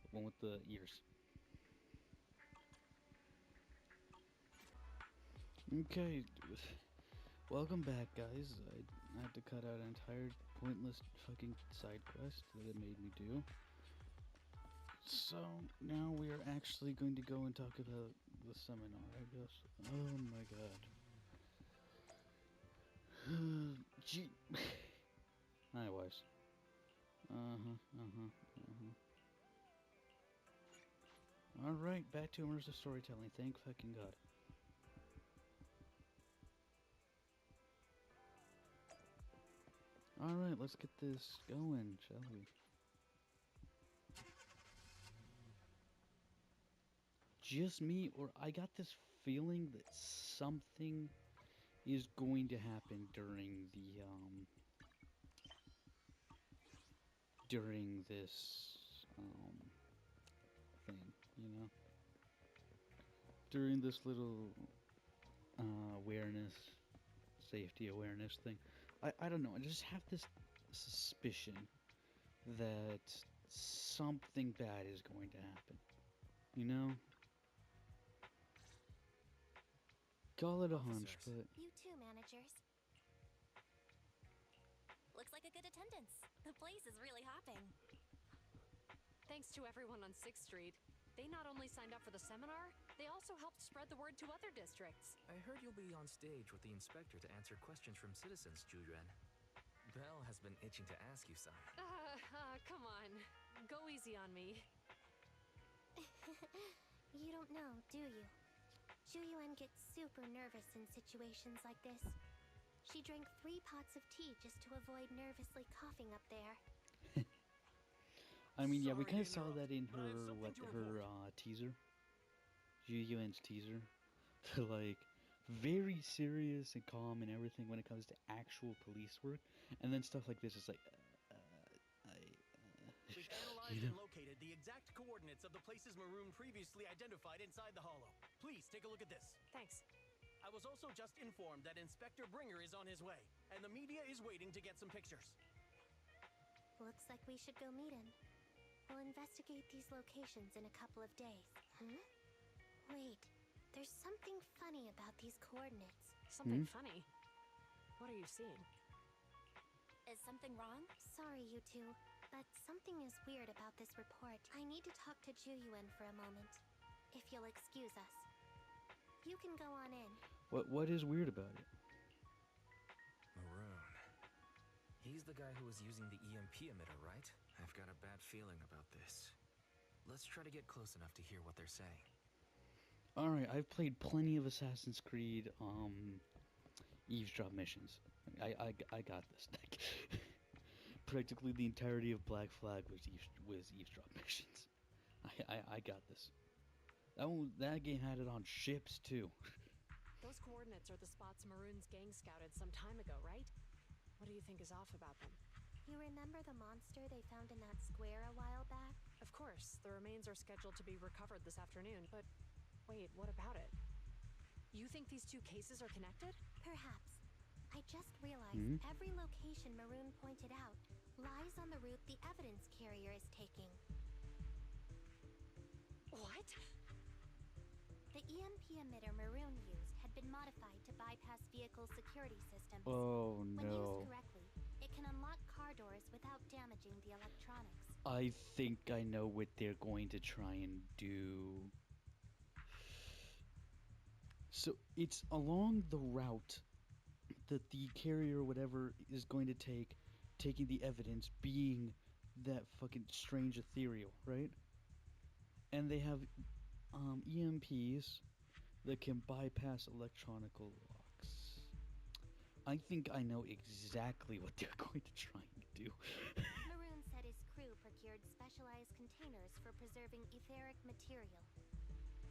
The one with the ears. Okay, welcome back, guys. I had to cut out an entire pointless fucking side quest that it made me do. So now we are actually going to go and talk about the seminar, I guess. Oh my god. Gee. Hi, Wise. Alright, back to immersive storytelling. Thank fucking god. Alright, let's get this going, shall we? Just me, or I got this feeling that something is going to happen during this thing, you know? During this little awareness, safety awareness thing. I don't know, I just have this suspicion that something bad is going to happen. You know? Call it a hunch, but... You too, managers. Looks like a good attendance. The place is really hopping. Thanks to everyone on 6th Street. They not only signed up for the seminar, they also helped spread the word to other districts. I heard you'll be on stage with the inspector to answer questions from citizens, Juyuan. Belle has been itching to ask you some. Come on. Go easy on me. You don't know, do you? Juyuan gets super nervous in situations like this. She drank 3 pots of tea just to avoid nervously coughing up there. I mean, yeah, we Sorry kind to of saw that interrupt, in but I have something to report. teaser. Yuan's teaser. Like, very serious and calm and everything when it comes to actual police work. And then stuff like this is like, We've you analyzed know? and located the exact coordinates of the places Maroon previously identified inside the hollow. Please take a look at this. Thanks. I was also just informed that Inspector Bringer is on his way, and the media is waiting to get some pictures. Looks like we should go meet him. We'll investigate these locations in a couple of days. Wait, there's something funny about these coordinates. Something funny? What are you seeing? Is something wrong? Sorry, you two, but something is weird about this report. I need to talk to Juyuan for a moment, if you'll excuse us. You can go on in. What is weird about it? Maroon. He's the guy who was using the EMP emitter, right? I've got a bad feeling about this. Let's try to get close enough to hear what they're saying. Alright, I've played plenty of Assassin's Creed, eavesdrop missions. I got this. Practically the entirety of Black Flag was eavesdrop missions. I got this. That game had it on ships too. Those coordinates are the spots Maroon's gang scouted some time ago, right? What do you think is off about them? You remember the monster they found in that square a while back? Of course, the remains are scheduled to be recovered this afternoon, but wait, what about it? You think these two cases are connected? Perhaps. I just realized every location Maroon pointed out lies on the route the evidence carrier is taking. What? The EMP emitter Maroon used had been modified to bypass vehicle security systems. Oh When no. used correctly, it can unlock car doors without damaging the electronics. I think I know what they're going to try and do. So it's along the route that the carrier or whatever is going to take, taking the evidence being that fucking strange ethereal, right? And they have EMPs that can bypass electronical locks. I think I know exactly what they're going to try and do. Maroon said his crew procured specialized containers for preserving etheric material.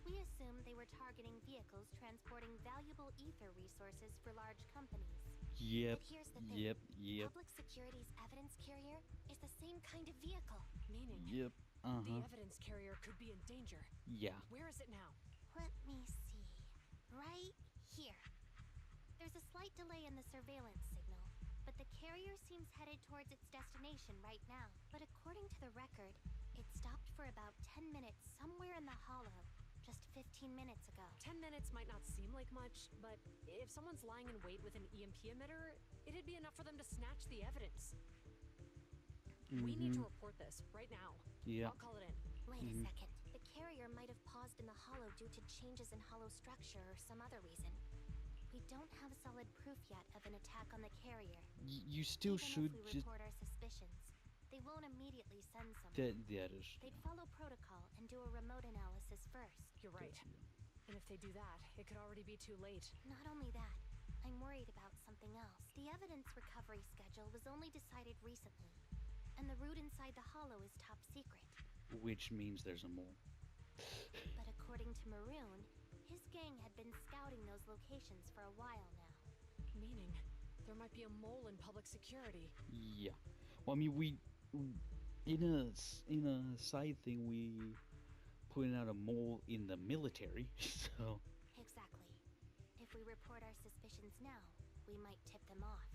We assumed they were targeting vehicles transporting valuable ether resources for large companies. Yep. But here's the thing. Yep. Public Security's evidence carrier is the same kind of vehicle. Meaning? Yep. The evidence carrier could be in danger. Yeah. Where is it now? Let me see. Right here. There's a slight delay in the surveillance signal, but the carrier seems headed towards its destination right now. But according to the record, it stopped for about 10 minutes somewhere in the hollow, just 15 minutes ago. 10 minutes might not seem like much, but if someone's lying in wait with an EMP emitter, it'd be enough for them to snatch the evidence. We need to report this right now. Yeah. I'll call it in. Wait a second. The carrier might have paused in the hollow due to changes in hollow structure or some other reason. We don't have solid proof yet of an attack on the carrier. You still Even should if we just... report our suspicions, they won't immediately send someone. That is... They'd follow protocol and do a remote analysis first. You're right. And if they do that, it could already be too late. Not only that, I'm worried about something else. The evidence recovery schedule was only decided recently, and the route inside the hollow is top secret. Which means there's a mole. But according to Maroon, his gang had been scouting those locations for a while now. Meaning, there might be a mole in public security. Yeah. Well, I mean, we... In a side thing, we putting out a mole in the military, so... Exactly. If we report our suspicions now, we might tip them off.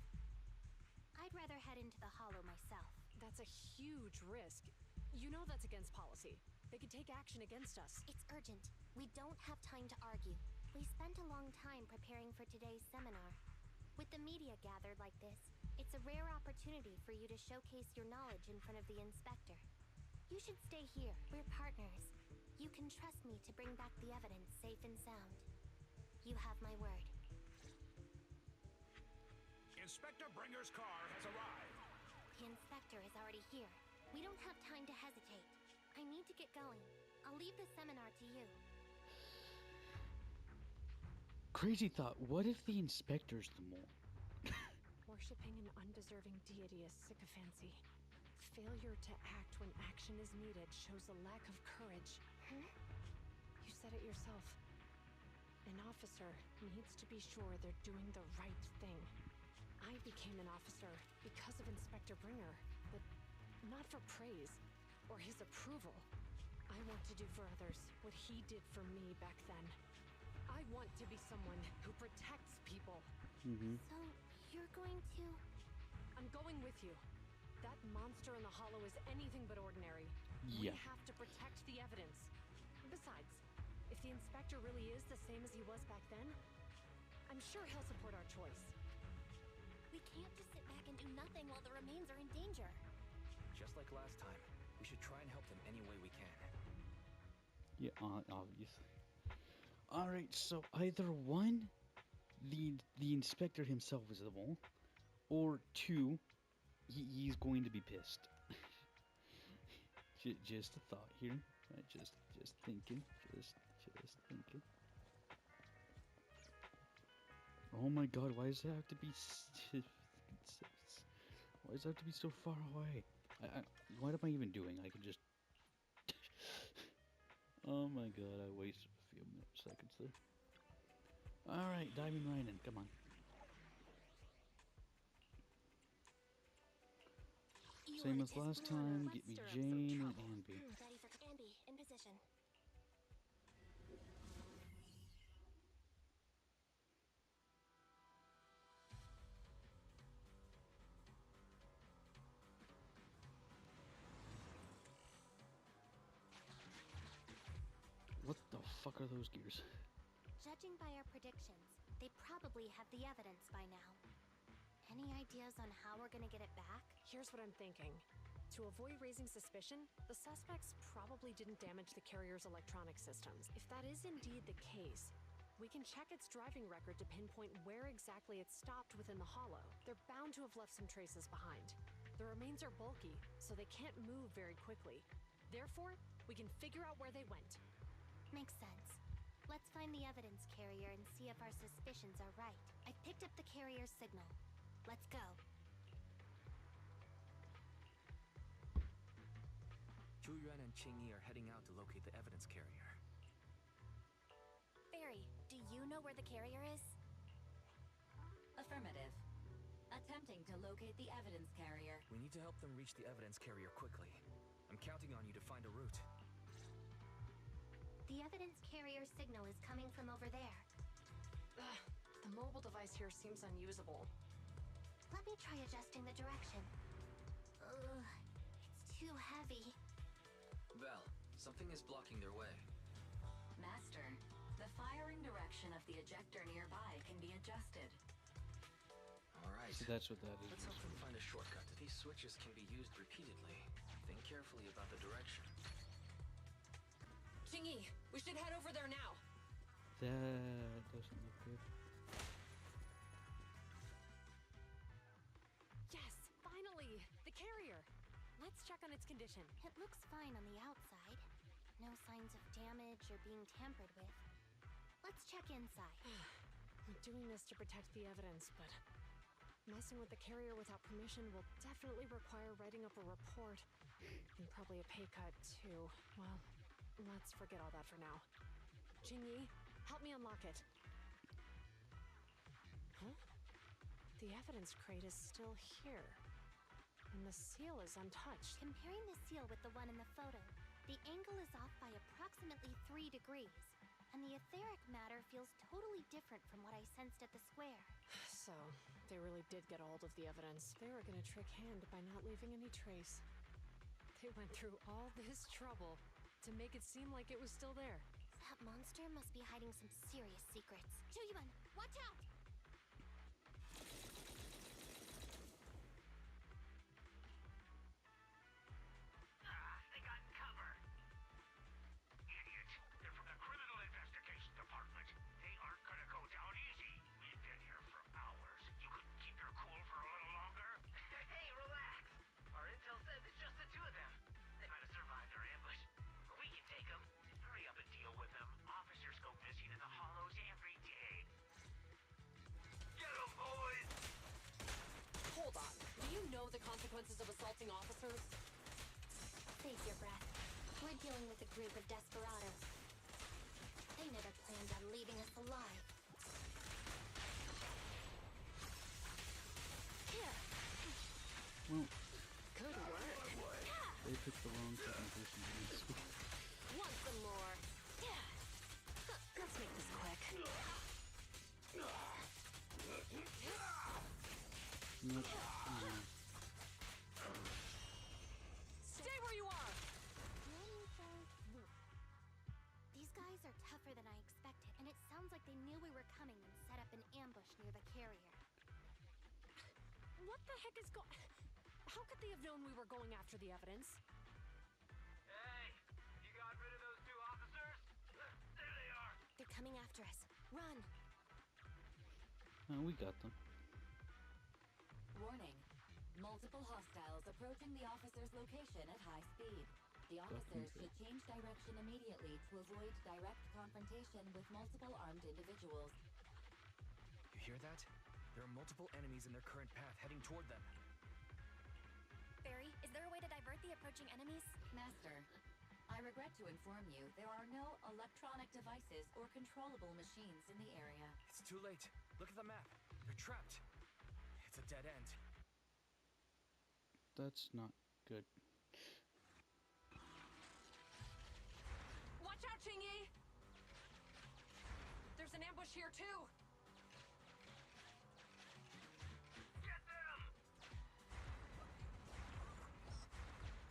I'd rather head into the hollow myself. That's a huge risk. You know that's against policy. They could take action against us. It's urgent. We don't have time to argue. We spent a long time preparing for today's seminar. With the media gathered like this, it's a rare opportunity for you to showcase your knowledge in front of the inspector. You should stay here. We're partners. You can trust me to bring back the evidence safe and sound. You have my word. Inspector Bringer's car has arrived. The inspector is already here. We don't have time to hesitate. I need to get going. I'll leave the seminar to you. Crazy thought, what if the inspector's the mole? Worshipping an undeserving deity is sycophancy. Failure to act when action is needed shows a lack of courage. Huh? You said it yourself. An officer needs to be sure they're doing the right thing. I became an officer because of Inspector Bringer, but not for praise or his approval. I want to do for others what he did for me back then. I want to be someone who protects people. So, you're going to... I'm going with you. That monster in the hollow is anything but ordinary. Yeah. We have to protect the evidence. Besides, if the inspector really is the same as he was back then, I'm sure he'll support our choice. We can't just sit back and do nothing while the remains are in danger. Just like last time, we should try and help them any way we can. Yeah, obviously. Alright, so either one, the inspector himself is the mole, or two, he's going to be pissed. Just a thought here. Just thinking. Just thinking. Oh my god, why does it have to be why does it have to be so far away? What am I even doing? I can just... Oh my god, I wasted a few seconds there. Alright, diving right in, come on. Same as last time, get me Jane and Ambi. Ready for Ambi, in position. What the fuck are those gears? Judging by our predictions, they probably have the evidence by now. Any ideas on how we're gonna get it back? Here's what I'm thinking. To avoid raising suspicion, the suspects probably didn't damage the carrier's electronic systems. If that is indeed the case, we can check its driving record to pinpoint where exactly it stopped within the hollow. They're bound to have left some traces behind. The remains are bulky, so they can't move very quickly. Therefore, we can figure out where they went. Makes sense. Let's find the evidence carrier and see if our suspicions are right. I picked up the carrier's signal. Let's go. Zhu Yuan and Qing Yi are heading out to locate the evidence carrier. Barry, do you know where the carrier is? Affirmative. Attempting to locate the evidence carrier. We need to help them reach the evidence carrier quickly. I'm counting on you to find a route. The evidence carrier signal is coming from over there. Ugh, the mobile device here seems unusable. Let me try adjusting the direction. Ugh, it's too heavy. Val, something is blocking their way. Master, of the ejector nearby can be adjusted. Alright. So that's what that is. Let's hope we find a shortcut. These switches can be used repeatedly. Think carefully about the direction. Jingyi, we should head over there now. That doesn't look good. Yes, finally! The carrier! Let's check on its condition. It looks fine on the outside. No signs of damage or being tampered with. Let's check inside. We're doing this to protect the evidence, but messing with the carrier without permission will definitely require writing up a report. And probably a pay cut, too. Well, let's forget all that for now. Jingyi, help me unlock it. Huh? The evidence crate is still here. And the seal is untouched. Comparing the seal with the one in the photo, the angle is off by approximately 3 degrees. And the etheric matter feels totally different from what I sensed at the square. So, they really did get a hold of the evidence. They were gonna trick Hand by not leaving any trace. They went through all this trouble to make it seem like it was still there. That monster must be hiding some serious secrets. Juyun, watch out! They got cover. Idiots. They're from the Criminal Investigation Department. They aren't gonna go down easy. We've been here for hours. You couldn't keep your cool for a little longer? Hey, relax. Our intel says it's just the two of them. They might have survived our ambush. But we can take them. Hurry up and deal with them. Officers go missing in the hollows every day. Get them, boys! Hold on. Do you know the consequences of assaulting officers? Save your breath. We're dealing with a group of desperados. They never planned on leaving us alive. Here. Well, Good work. they picked the wrong fucking person to mess with. Want some more? Let's make this quick. Nope. Stay where you are! These guys are tougher than I expected, and it sounds like they knew we were coming and set up an ambush near the carrier. What the heck is How could they have known we were going after the evidence? Hey, you got rid of those two officers? There they are. They're coming after us. Run! We got them. Warning. Multiple hostiles approaching the officer's location at high speed. The officers should change direction immediately to avoid direct confrontation with multiple armed individuals. You hear that? There are multiple enemies in their current path heading toward them. Barry, is there a way to divert the approaching enemies? Master, I regret to inform you there are no electronic devices or controllable machines in the area. It's too late. Look at the map. They're trapped. It's a dead end. That's not good. Watch out, Jingyi! There's an ambush here, too! Get them!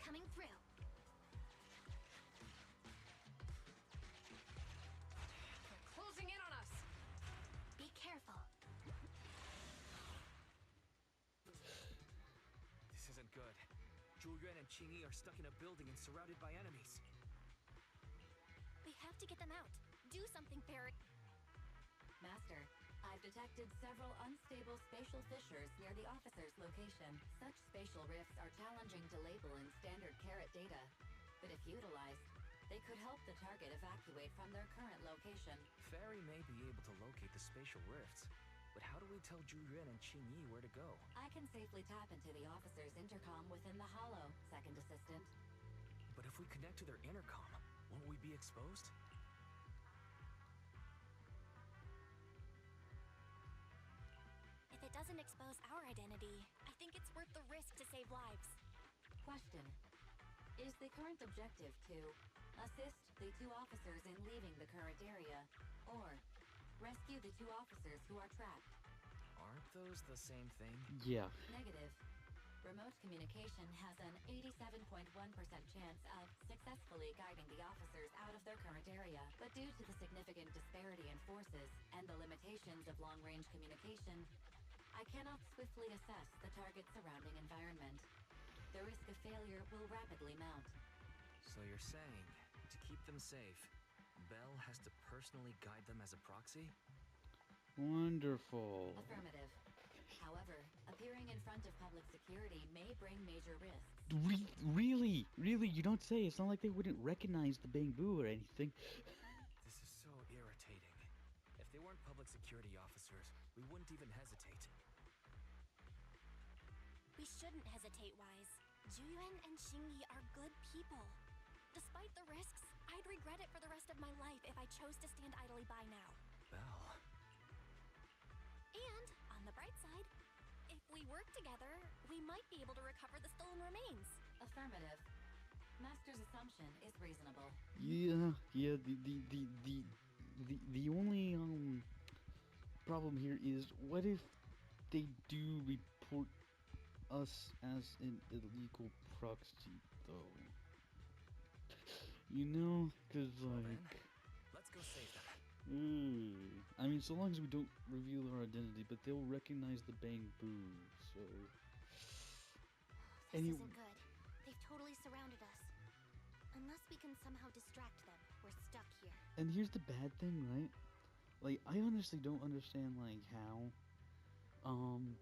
Coming through. They're closing in on us! Be careful. This isn't good. Zhu-Yuan and Qingyi are stuck in a building and surrounded by enemies. We have to get them out. Do something, Barry. Master, I've detected several unstable spatial fissures near the officer's location. Such spatial rifts are challenging to label in standard carat data, but if utilized, they could help the target evacuate from their current location. Fairy may be able to locate the spatial rifts, but how do we tell Zhu-Yuan and Qingyi where to go? I can safely tap into the officer's intercom within the hollow, Second Assistant. But if we connect to their intercom, won't we be exposed? If it doesn't expose our identity, I think it's worth the risk to save lives. Question. Is the current objective to assist the two officers in leaving the current area, or rescue the two officers who are trapped? Aren't those the same thing? Yeah. Negative. Remote communication has an 87.1% chance of successfully guiding the officers out of their current area. But due to the significant disparity in forces and the limitations of long-range communication, I cannot swiftly assess the target's surrounding environment. The risk of failure will rapidly mount. So you're saying, to keep them safe, Belle has to personally guide them as a proxy? Wonderful. Affirmative. However, appearing in front of public security may bring major risks. Really? You don't say. It's not like they wouldn't recognize the bamboo or anything. This is so irritating. If they weren't public security officers, we wouldn't even hesitate. We shouldn't hesitate, Wise. Juyuan and Xingyi are good people. Despite the risks, I'd regret it for the rest of my life if I chose to stand idly by now. Belle. And, on the bright side, if we work together, we might be able to recover the stolen remains. Affirmative. Master's assumption is reasonable. Yeah. The only problem here is, what if they do report us as an illegal proxy, though? You know, cause Well like. then, let's go save them. I mean, so long as we don't reveal our identity, but they'll recognize the bamboo, so... This isn't good. They've totally surrounded us. Unless we can somehow distract them, we're stuck here. And here's the bad thing, right? Like, I honestly don't understand, like, how,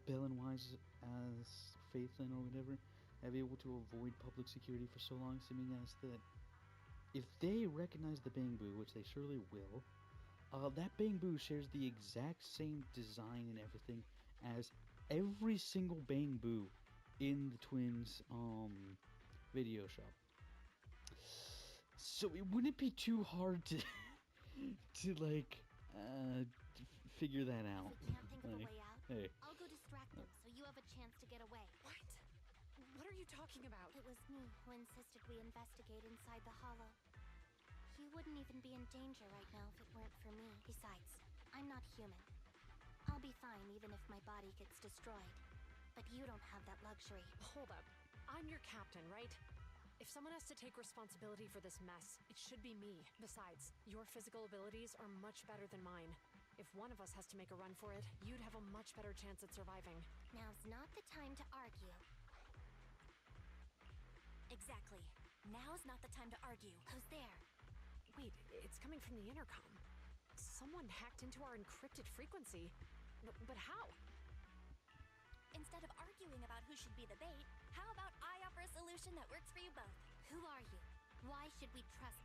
Belle and Wise as Faithlin or whatever have able to avoid public security for so long, seeming as that if they recognize the bamboo, which they surely will, that bamboo shares the exact same design and everything as every single bamboo in the twins' video shop. So it wouldn't be too hard to like figure that out. If we can't think of a way out, Hey. I'll go distract them so you have a chance to get away. What? What are you talking about? It was me who insisted we investigate inside the hollow. You wouldn't even be in danger right now if it weren't for me. Besides, I'm not human. I'll be fine even if my body gets destroyed. But you don't have that luxury. Hold up. I'm your captain, right? If someone has to take responsibility for this mess, it should be me. Besides, your physical abilities are much better than mine. If one of us has to make a run for it, you'd have a much better chance at surviving. Now's not the time to argue. Exactly. Now's not the time to argue. Who's there? Wait, it's coming from the intercom. Someone hacked into our encrypted frequency. But how? Instead of arguing about who should be the bait, how about I offer a solution that works for you both? Who are you? Why should we trust?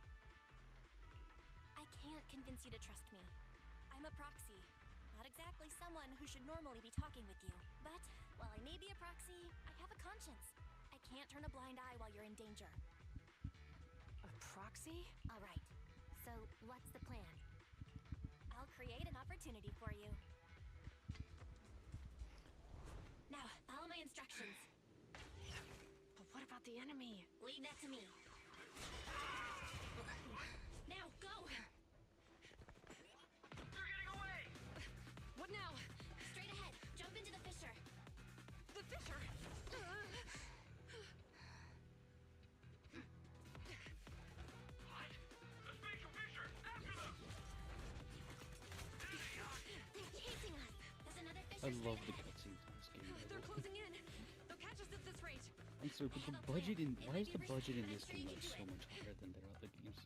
I can't convince you to trust me. I'm a proxy. Not exactly someone who should normally be talking with you. But, while I may be a proxy, I have a conscience. I can't turn a blind eye while you're in danger. A proxy? All right. So, what's the plan? I'll create an opportunity for you. Now, follow my instructions. But what about the enemy? Leave that to me. Now, go! They're getting away! What now? Straight ahead. Jump into the fissure. The fissure! What? The spatial fissure! After them! There they are! They're chasing us. There's another I fissure love straight the ahead. cutscenes in this game. They're closing in. They'll catch us at this rate. I'm sorry, but the budget in why is the budget in this game like so much higher than their other games?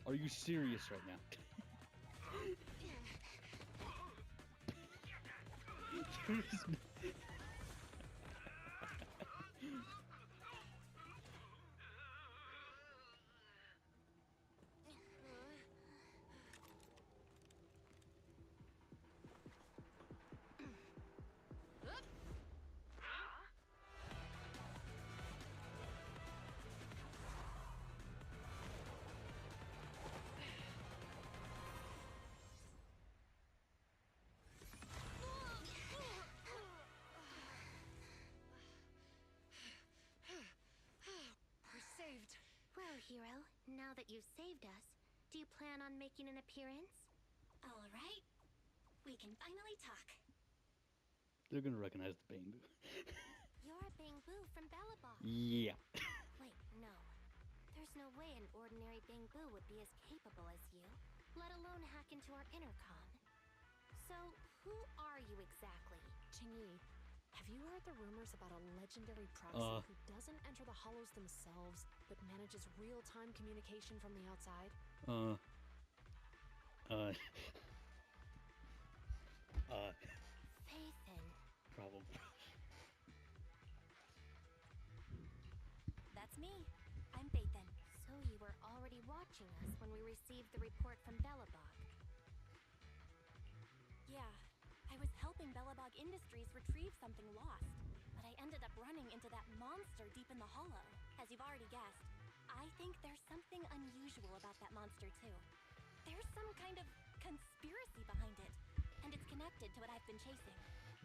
Are you serious right now? There's no- We're saved. Well, hero, now that you've saved us, do you plan on making an appearance? All right. We can finally talk. They're gonna recognize the bamboo. You're Bangbu from Bellabog. Yeah. Wait, no. There's no way an ordinary Bangbu would be as capable as you, let alone hack into our intercom. So, who are you exactly? Qingyi, have you heard the rumors about a legendary proxy who doesn't enter the hollows themselves, but manages real-time communication from the outside? Phaethon. Problem. That's me. I'm Phaethon. So you were already watching us when we received the report from Bellabog. Yeah, I was helping Bellabog Industries retrieve something lost, but I ended up running into that monster deep in the hollow. As you've already guessed, I think there's something unusual about that monster too. There's some kind of conspiracy behind it, and it's connected to what I've been chasing.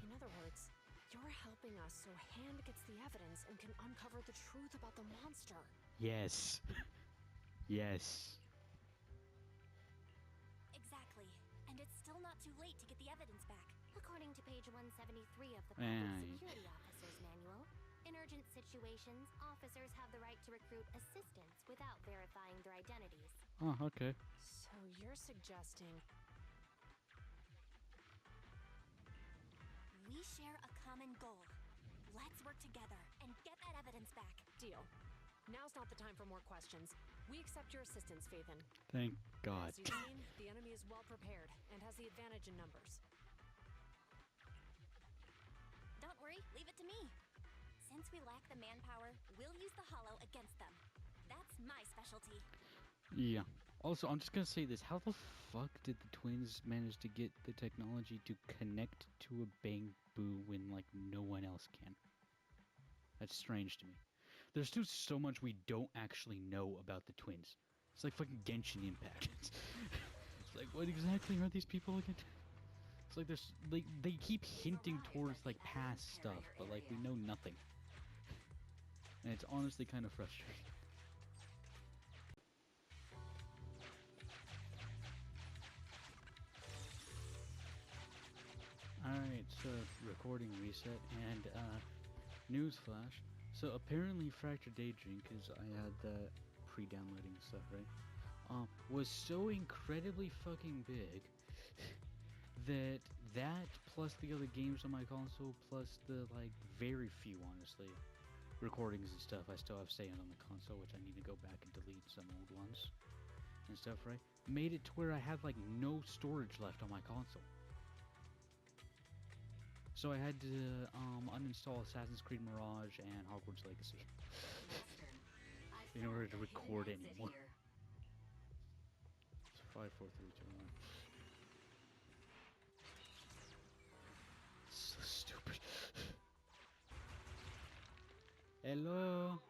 In other words, you're helping us so Hand gets the evidence and can uncover the truth about the monster. Yes. Yes. Exactly. And it's still not too late to get the evidence back. According to page 173 of the Public Security Officer's Manual, in urgent situations, officers have the right to recruit assistants without verifying their identities. Oh, okay. So you're suggesting... We share a common goal. Let's work together and get that evidence back. Deal. Now's not the time for more questions. We accept your assistance, Phaethon. Thank God. As you've seen, the enemy is well prepared and has the advantage in numbers. Don't worry, leave it to me. Since we lack the manpower, we'll use the hollow against them. That's my specialty. Yeah. Also, I'm just gonna say this. How the fuck did the twins manage to get the technology to connect to a Bangbu when, like, no one else can? That's strange to me. There's still so much we don't actually know about the twins. It's like fucking Genshin Impact. It's like, what exactly are these people again? It's like there's, like, they keep hinting towards, like, past stuff, but, like, we know nothing. And it's honestly kind of frustrating. Alright, so recording reset and newsflash. So apparently Fractured Daydream, because I had that pre-downloading stuff, right? Was so incredibly fucking big that plus the other games on my console, plus the like very few honestly recordings and stuff I still have saved on the console, which I need to go back and delete some old ones and stuff, right? Made it to where I had like no storage left on my console. So I had to uninstall Assassin's Creed Mirage and Hogwarts Legacy in order to record anymore. It's 5, 4, 3, 2, 1. So stupid. Hello.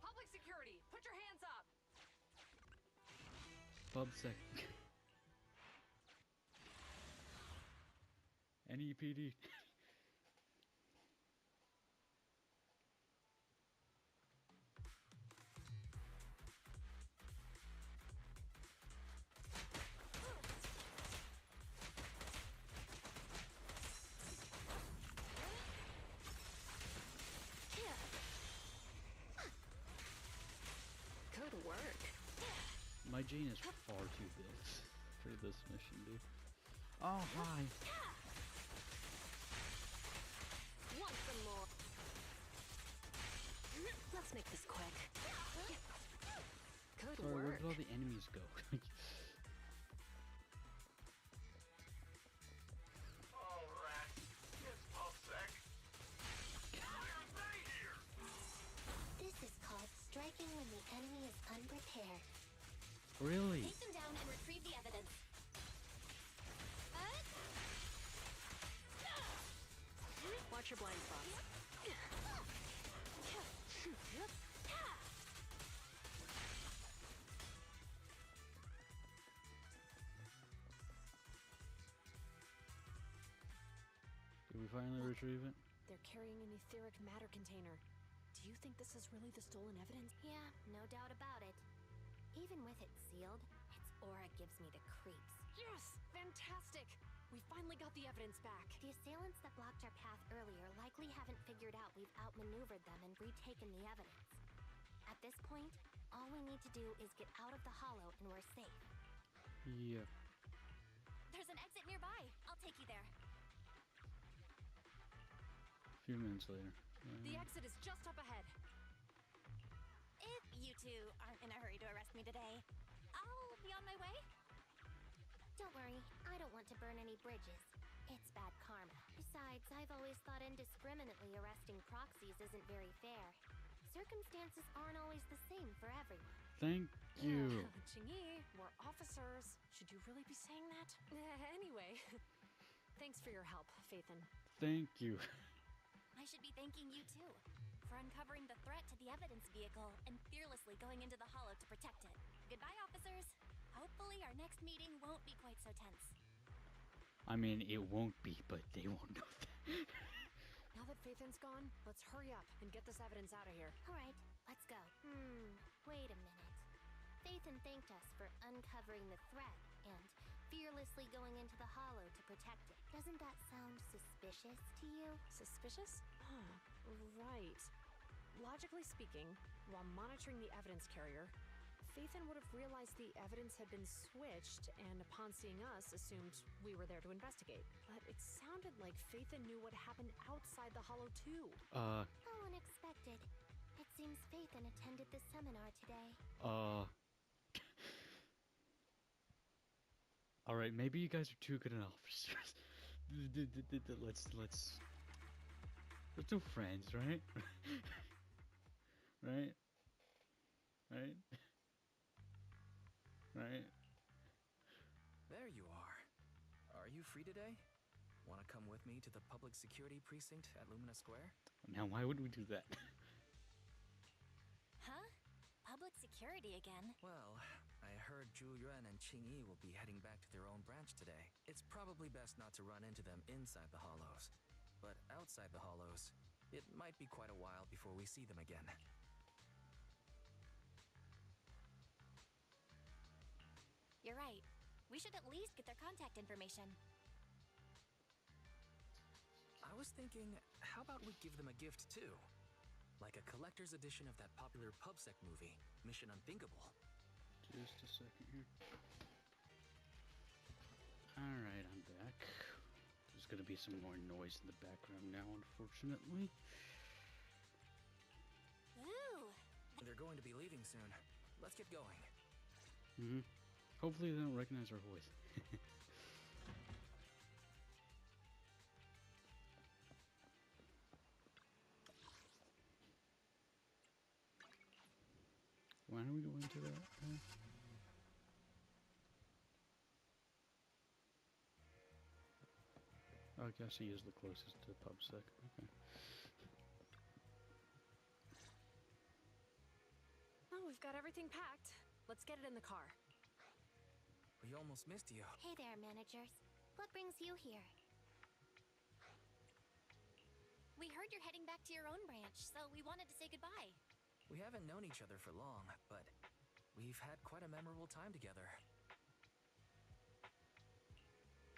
Public security, put your hands up. PubSec. NEPD. Good work. My Jane is far too big for this mission, dude. Oh, hi. Want some more? Let's make this quick. Good Sorry, where work. did all the enemies go? Alright, it's PubSec. Where's they here? This is called striking when the enemy is unprepared. Really? Take them down and retrieve the evidence. Watch your blind spots. Did we finally retrieve it? They're carrying an etheric matter container. Do you think this is really the stolen evidence? Yeah, no doubt about it. Even with it sealed, it's aura gives me the creeps. Yes! Fantastic! We finally got the evidence back. The assailants that blocked our path earlier likely haven't figured out we've outmaneuvered them and retaken the evidence. At this point, all we need to do is get out of the hollow and we're safe. Yeah. There's an exit nearby. I'll take you there. A few minutes later. The exit is just up ahead. If you two aren't in a hurry to arrest me today, I'll be on my way. Don't worry, I don't want to burn any bridges. It's bad karma. Besides, I've always thought indiscriminately arresting proxies isn't very fair. Circumstances aren't always the same for everyone. Thank you. Qingyi, we're officers. Should you really be saying that? Anyway, thanks for your help, Phaethon. Thank you. I should be thanking you too for uncovering the threat to the evidence vehicle and fearlessly going into the hollow to protect it. Goodbye, officers. Hopefully our next meeting won't be quite so tense. I mean, it won't be, but they won't know that. Now that Phaethon's gone, let's hurry up and get this evidence out of here. All right, let's go. Wait a minute. Phaethon thanked us for uncovering the threat and fearlessly going into the hollow to protect it. Doesn't that sound suspicious to you? Suspicious? Right. Logically speaking, while monitoring the evidence carrier, Phaethon would have realized the evidence had been switched and upon seeing us assumed we were there to investigate. But it sounded like Phaethon knew what happened outside the hollow too. How unexpected. It seems Phaethon attended the seminar today. Alright, maybe you guys are too good at officers. Let's do friends, right? Right? Right? Right? There you are. Are you free today? Want to come with me to the public security precinct at Lumina Square? Now, why would we do that? Huh? Public security again? Well, I heard Zhu Yuan and Qingyi will be heading back to their own branch today. It's probably best not to run into them inside the hollows. But outside the hollows, it might be quite a while before we see them again. You're right. We should at least get their contact information. I was thinking, how about we give them a gift too? Like a collector's edition of that popular PubSec movie, Mission Unthinkable. Just a second here. Alright, I'm back. There's gonna be some more noise in the background now, unfortunately. Ooh! They're going to be leaving soon. Let's get going. Hopefully they don't recognize our voice. Why don't we go into that? I guess he is the closest to PubSec. Okay. Oh, we've got everything packed. Let's get it in the car. We almost missed you. Hey there, managers. What brings you here? We heard you're heading back to your own branch, so we wanted to say goodbye. We haven't known each other for long, but we've had quite a memorable time together.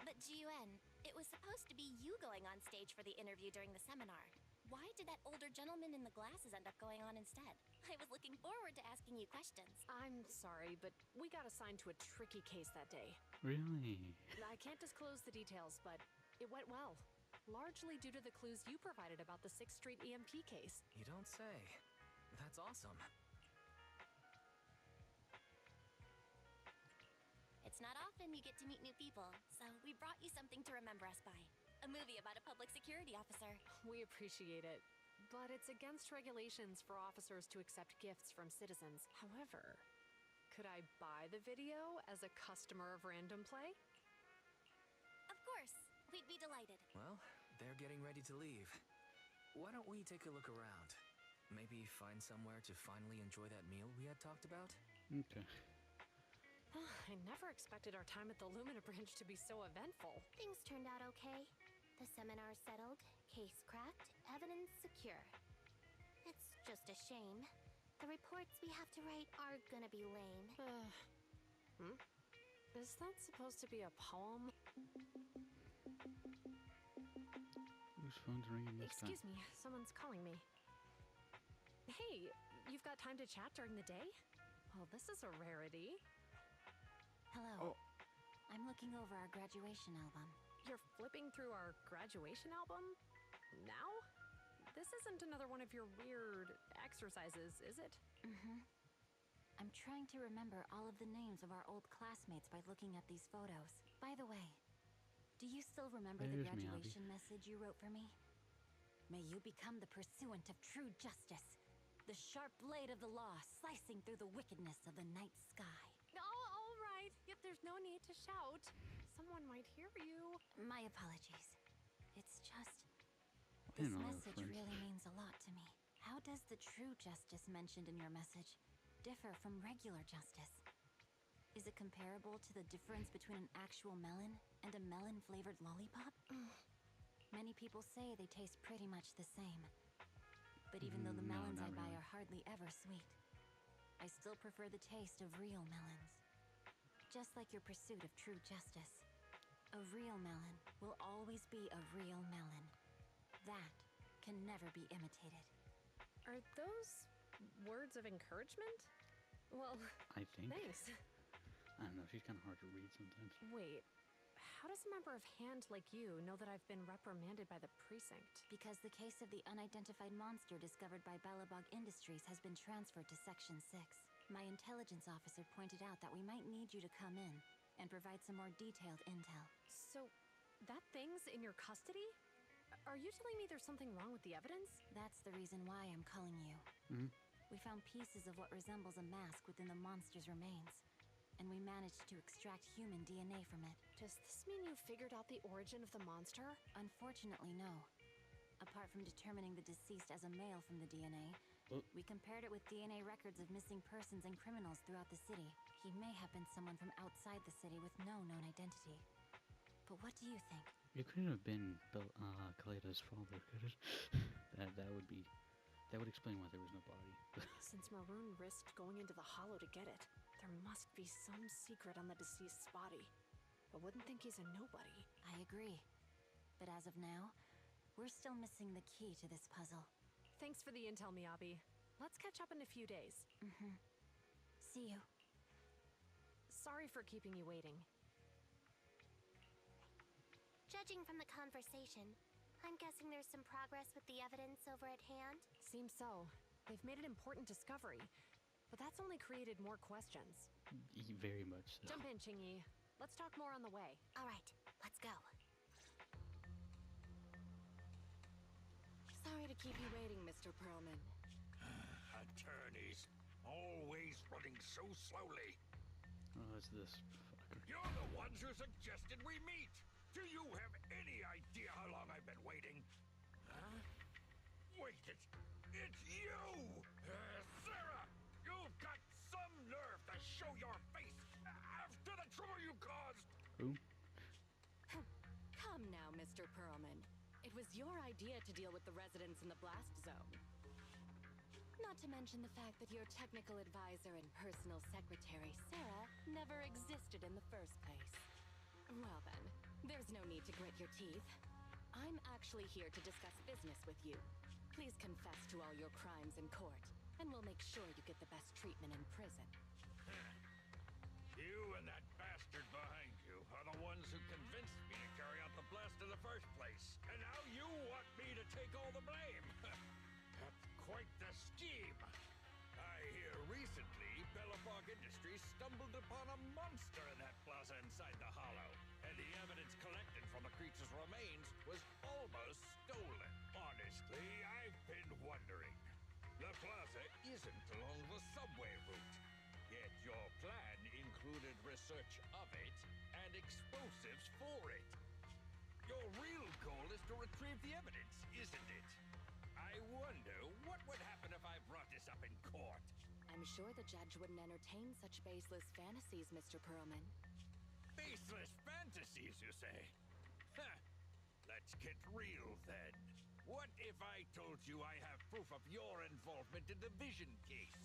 But Jiuan, it was supposed to be you going on stage for the interview during the seminar. Why did that older gentleman in the glasses end up going on instead? I was looking forward to asking you questions. I'm sorry, but we got assigned to a tricky case that day. Really? I can't disclose the details, but it went well. Largely due to the clues you provided about the 6th Street EMP case. You don't say. That's awesome. It's not often you get to meet new people, so we brought you something to remember us by. A movie about a public security officer. We appreciate it, but it's against regulations for officers to accept gifts from citizens. However, could I buy the video as a customer of Random Play? Of course. We'd be delighted. Well, they're getting ready to leave. Why don't we take a look around? Maybe find somewhere to finally enjoy that meal we had talked about? Okay. I never expected our time at the Lumina branch to be so eventful. Things turned out okay. The seminar settled, case cracked, evidence secure. It's just a shame. The reports we have to write are gonna be lame. Is that supposed to be a poem? Whose phone's ringing this time? Excuse me, someone's calling me. Hey, you've got time to chat during the day? Well, this is a rarity. Hello. Oh. I'm looking over our graduation album. You're flipping through our graduation album? Now? This isn't another one of your weird exercises, is it? Mm-hmm. I'm trying to remember all of the names of our old classmates by looking at these photos. By the way, do you still remember the There's me, Abby. graduation message you wrote for me? May you become the pursuant of true justice, the sharp blade of the law slicing through the wickedness of the night sky. Oh, all right. Yet there's no need to shout. Someone might hear you. My apologies. It's just... I This know, message friends. really means a lot to me. How does the true justice mentioned in your message differ from regular justice? Is it comparable to the difference between an actual melon and a melon-flavored lollipop? Many people say they taste pretty much the same. But even though the No, melons I not buy really. are hardly ever sweet, I still prefer the taste of real melons. Just like your pursuit of true justice. A real melon will always be a real melon. That can never be imitated. Are those words of encouragement? Well, I think. thanks. I don't know. She's kind of hard to read sometimes. Wait, how does a member of Hand like you know that I've been reprimanded by the precinct? Because the case of the unidentified monster discovered by Balabog Industries has been transferred to Section 6. My intelligence officer pointed out that we might need you to come in and provide some more detailed intel. So, that thing's in your custody? Are you telling me there's something wrong with the evidence? That's the reason why I'm calling you. Mhm. We found pieces of what resembles a mask within the monster's remains, and we managed to extract human DNA from it. Does this mean you figured out the origin of the monster? Unfortunately, no. Apart from determining the deceased as a male from the DNA, Oh. we compared it with DNA records of missing persons and criminals throughout the city. He may have been someone from outside the city with no known identity. But what do you think? It couldn't have been Kaleda's father, could it? That would explain why there was no body. Since Maroon risked going into the hollow to get it, there must be some secret on the deceased's body. I wouldn't think he's a nobody. I agree. But as of now, we're still missing the key to this puzzle. Thanks for the intel, Miyabi. Let's catch up in a few days. Mm-hmm. See you. Sorry for keeping you waiting. Judging from the conversation, I'm guessing there's some progress with the evidence over at Hand? Seems so. They've made an important discovery, but that's only created more questions. Very much so. Jump in, Chingy. Let's talk more on the way. All right, let's go. Sorry to keep you waiting, Mr. Perlman. Attorneys, always running so slowly. Oh, it's this fucker. You're the ones who suggested we meet. Do you have any idea how long I've been waiting? Huh? Wait, it's you! Sarah! You've got some nerve to show your face after the trouble you caused! Who? Come now, Mr. Perlman. It was your idea to deal with the residents in the blast zone. Not to mention the fact that your technical advisor and personal secretary, Sarah, never existed in the first place. Well then, there's no need to grit your teeth. I'm actually here to discuss business with you. Please confess to all your crimes in court, and we'll make sure you get the best treatment in prison. You and that bastard behind you are the ones who convinced me to carry out the blast in the first place. And now you want me to take all the blame. That's quite the scheme. I hear recently Bellabog Industries stumbled upon a monster in that plaza inside the hollow. And the evidence collected from the creature's remains was almost stolen. Honestly, I've been wondering. The plaza isn't along the subway route. Yet your plan included research of it and explosives for it. Your real goal is to retrieve the evidence, isn't it? I wonder what would happen if I brought this up in court. I'm sure the judge wouldn't entertain such baseless fantasies, Mr. Perlman. Baseless fantasies, you say? Huh. Let's get real then. What if I told you I have proof of your involvement in the Vision case,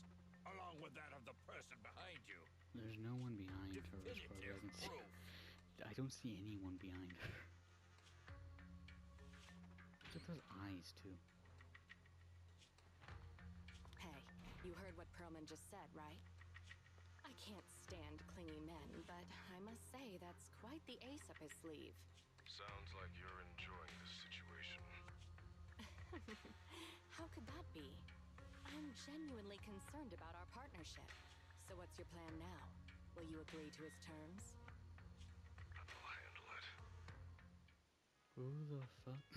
along with that of the person behind you? There's no one behind her as far as I Definitive can see. I don't see anyone behind her. Look at those eyes, too. Hey, you heard what Perlman just said, right? I can't stand clingy men, but I must say that's quite the ace up his sleeve. Sounds like you're enjoying this situation. How could that be? I'm genuinely concerned about our partnership. So what's your plan now? Will you agree to his terms? I'll handle it. Who the fuck?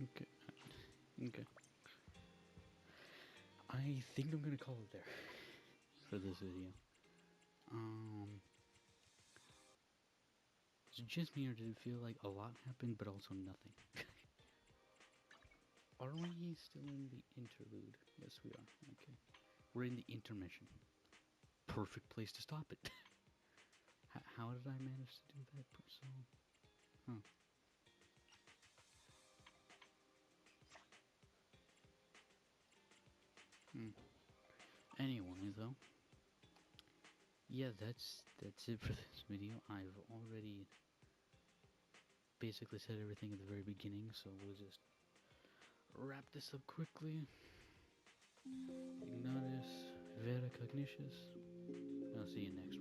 Okay. Okay. I think I'm gonna call it there for this video. Is it just me or did it feel like a lot happened but also nothing? Are we still in the interlude? Yes, we are. Okay. We're in the intermission. Perfect place to stop it. How did I manage to do that so? Huh. Anyway, though. Yeah, that's it for this video. I've already basically said everything at the very beginning, so we'll just wrap this up quickly. Ignatus, Vera Cognitius. I'll see you next one.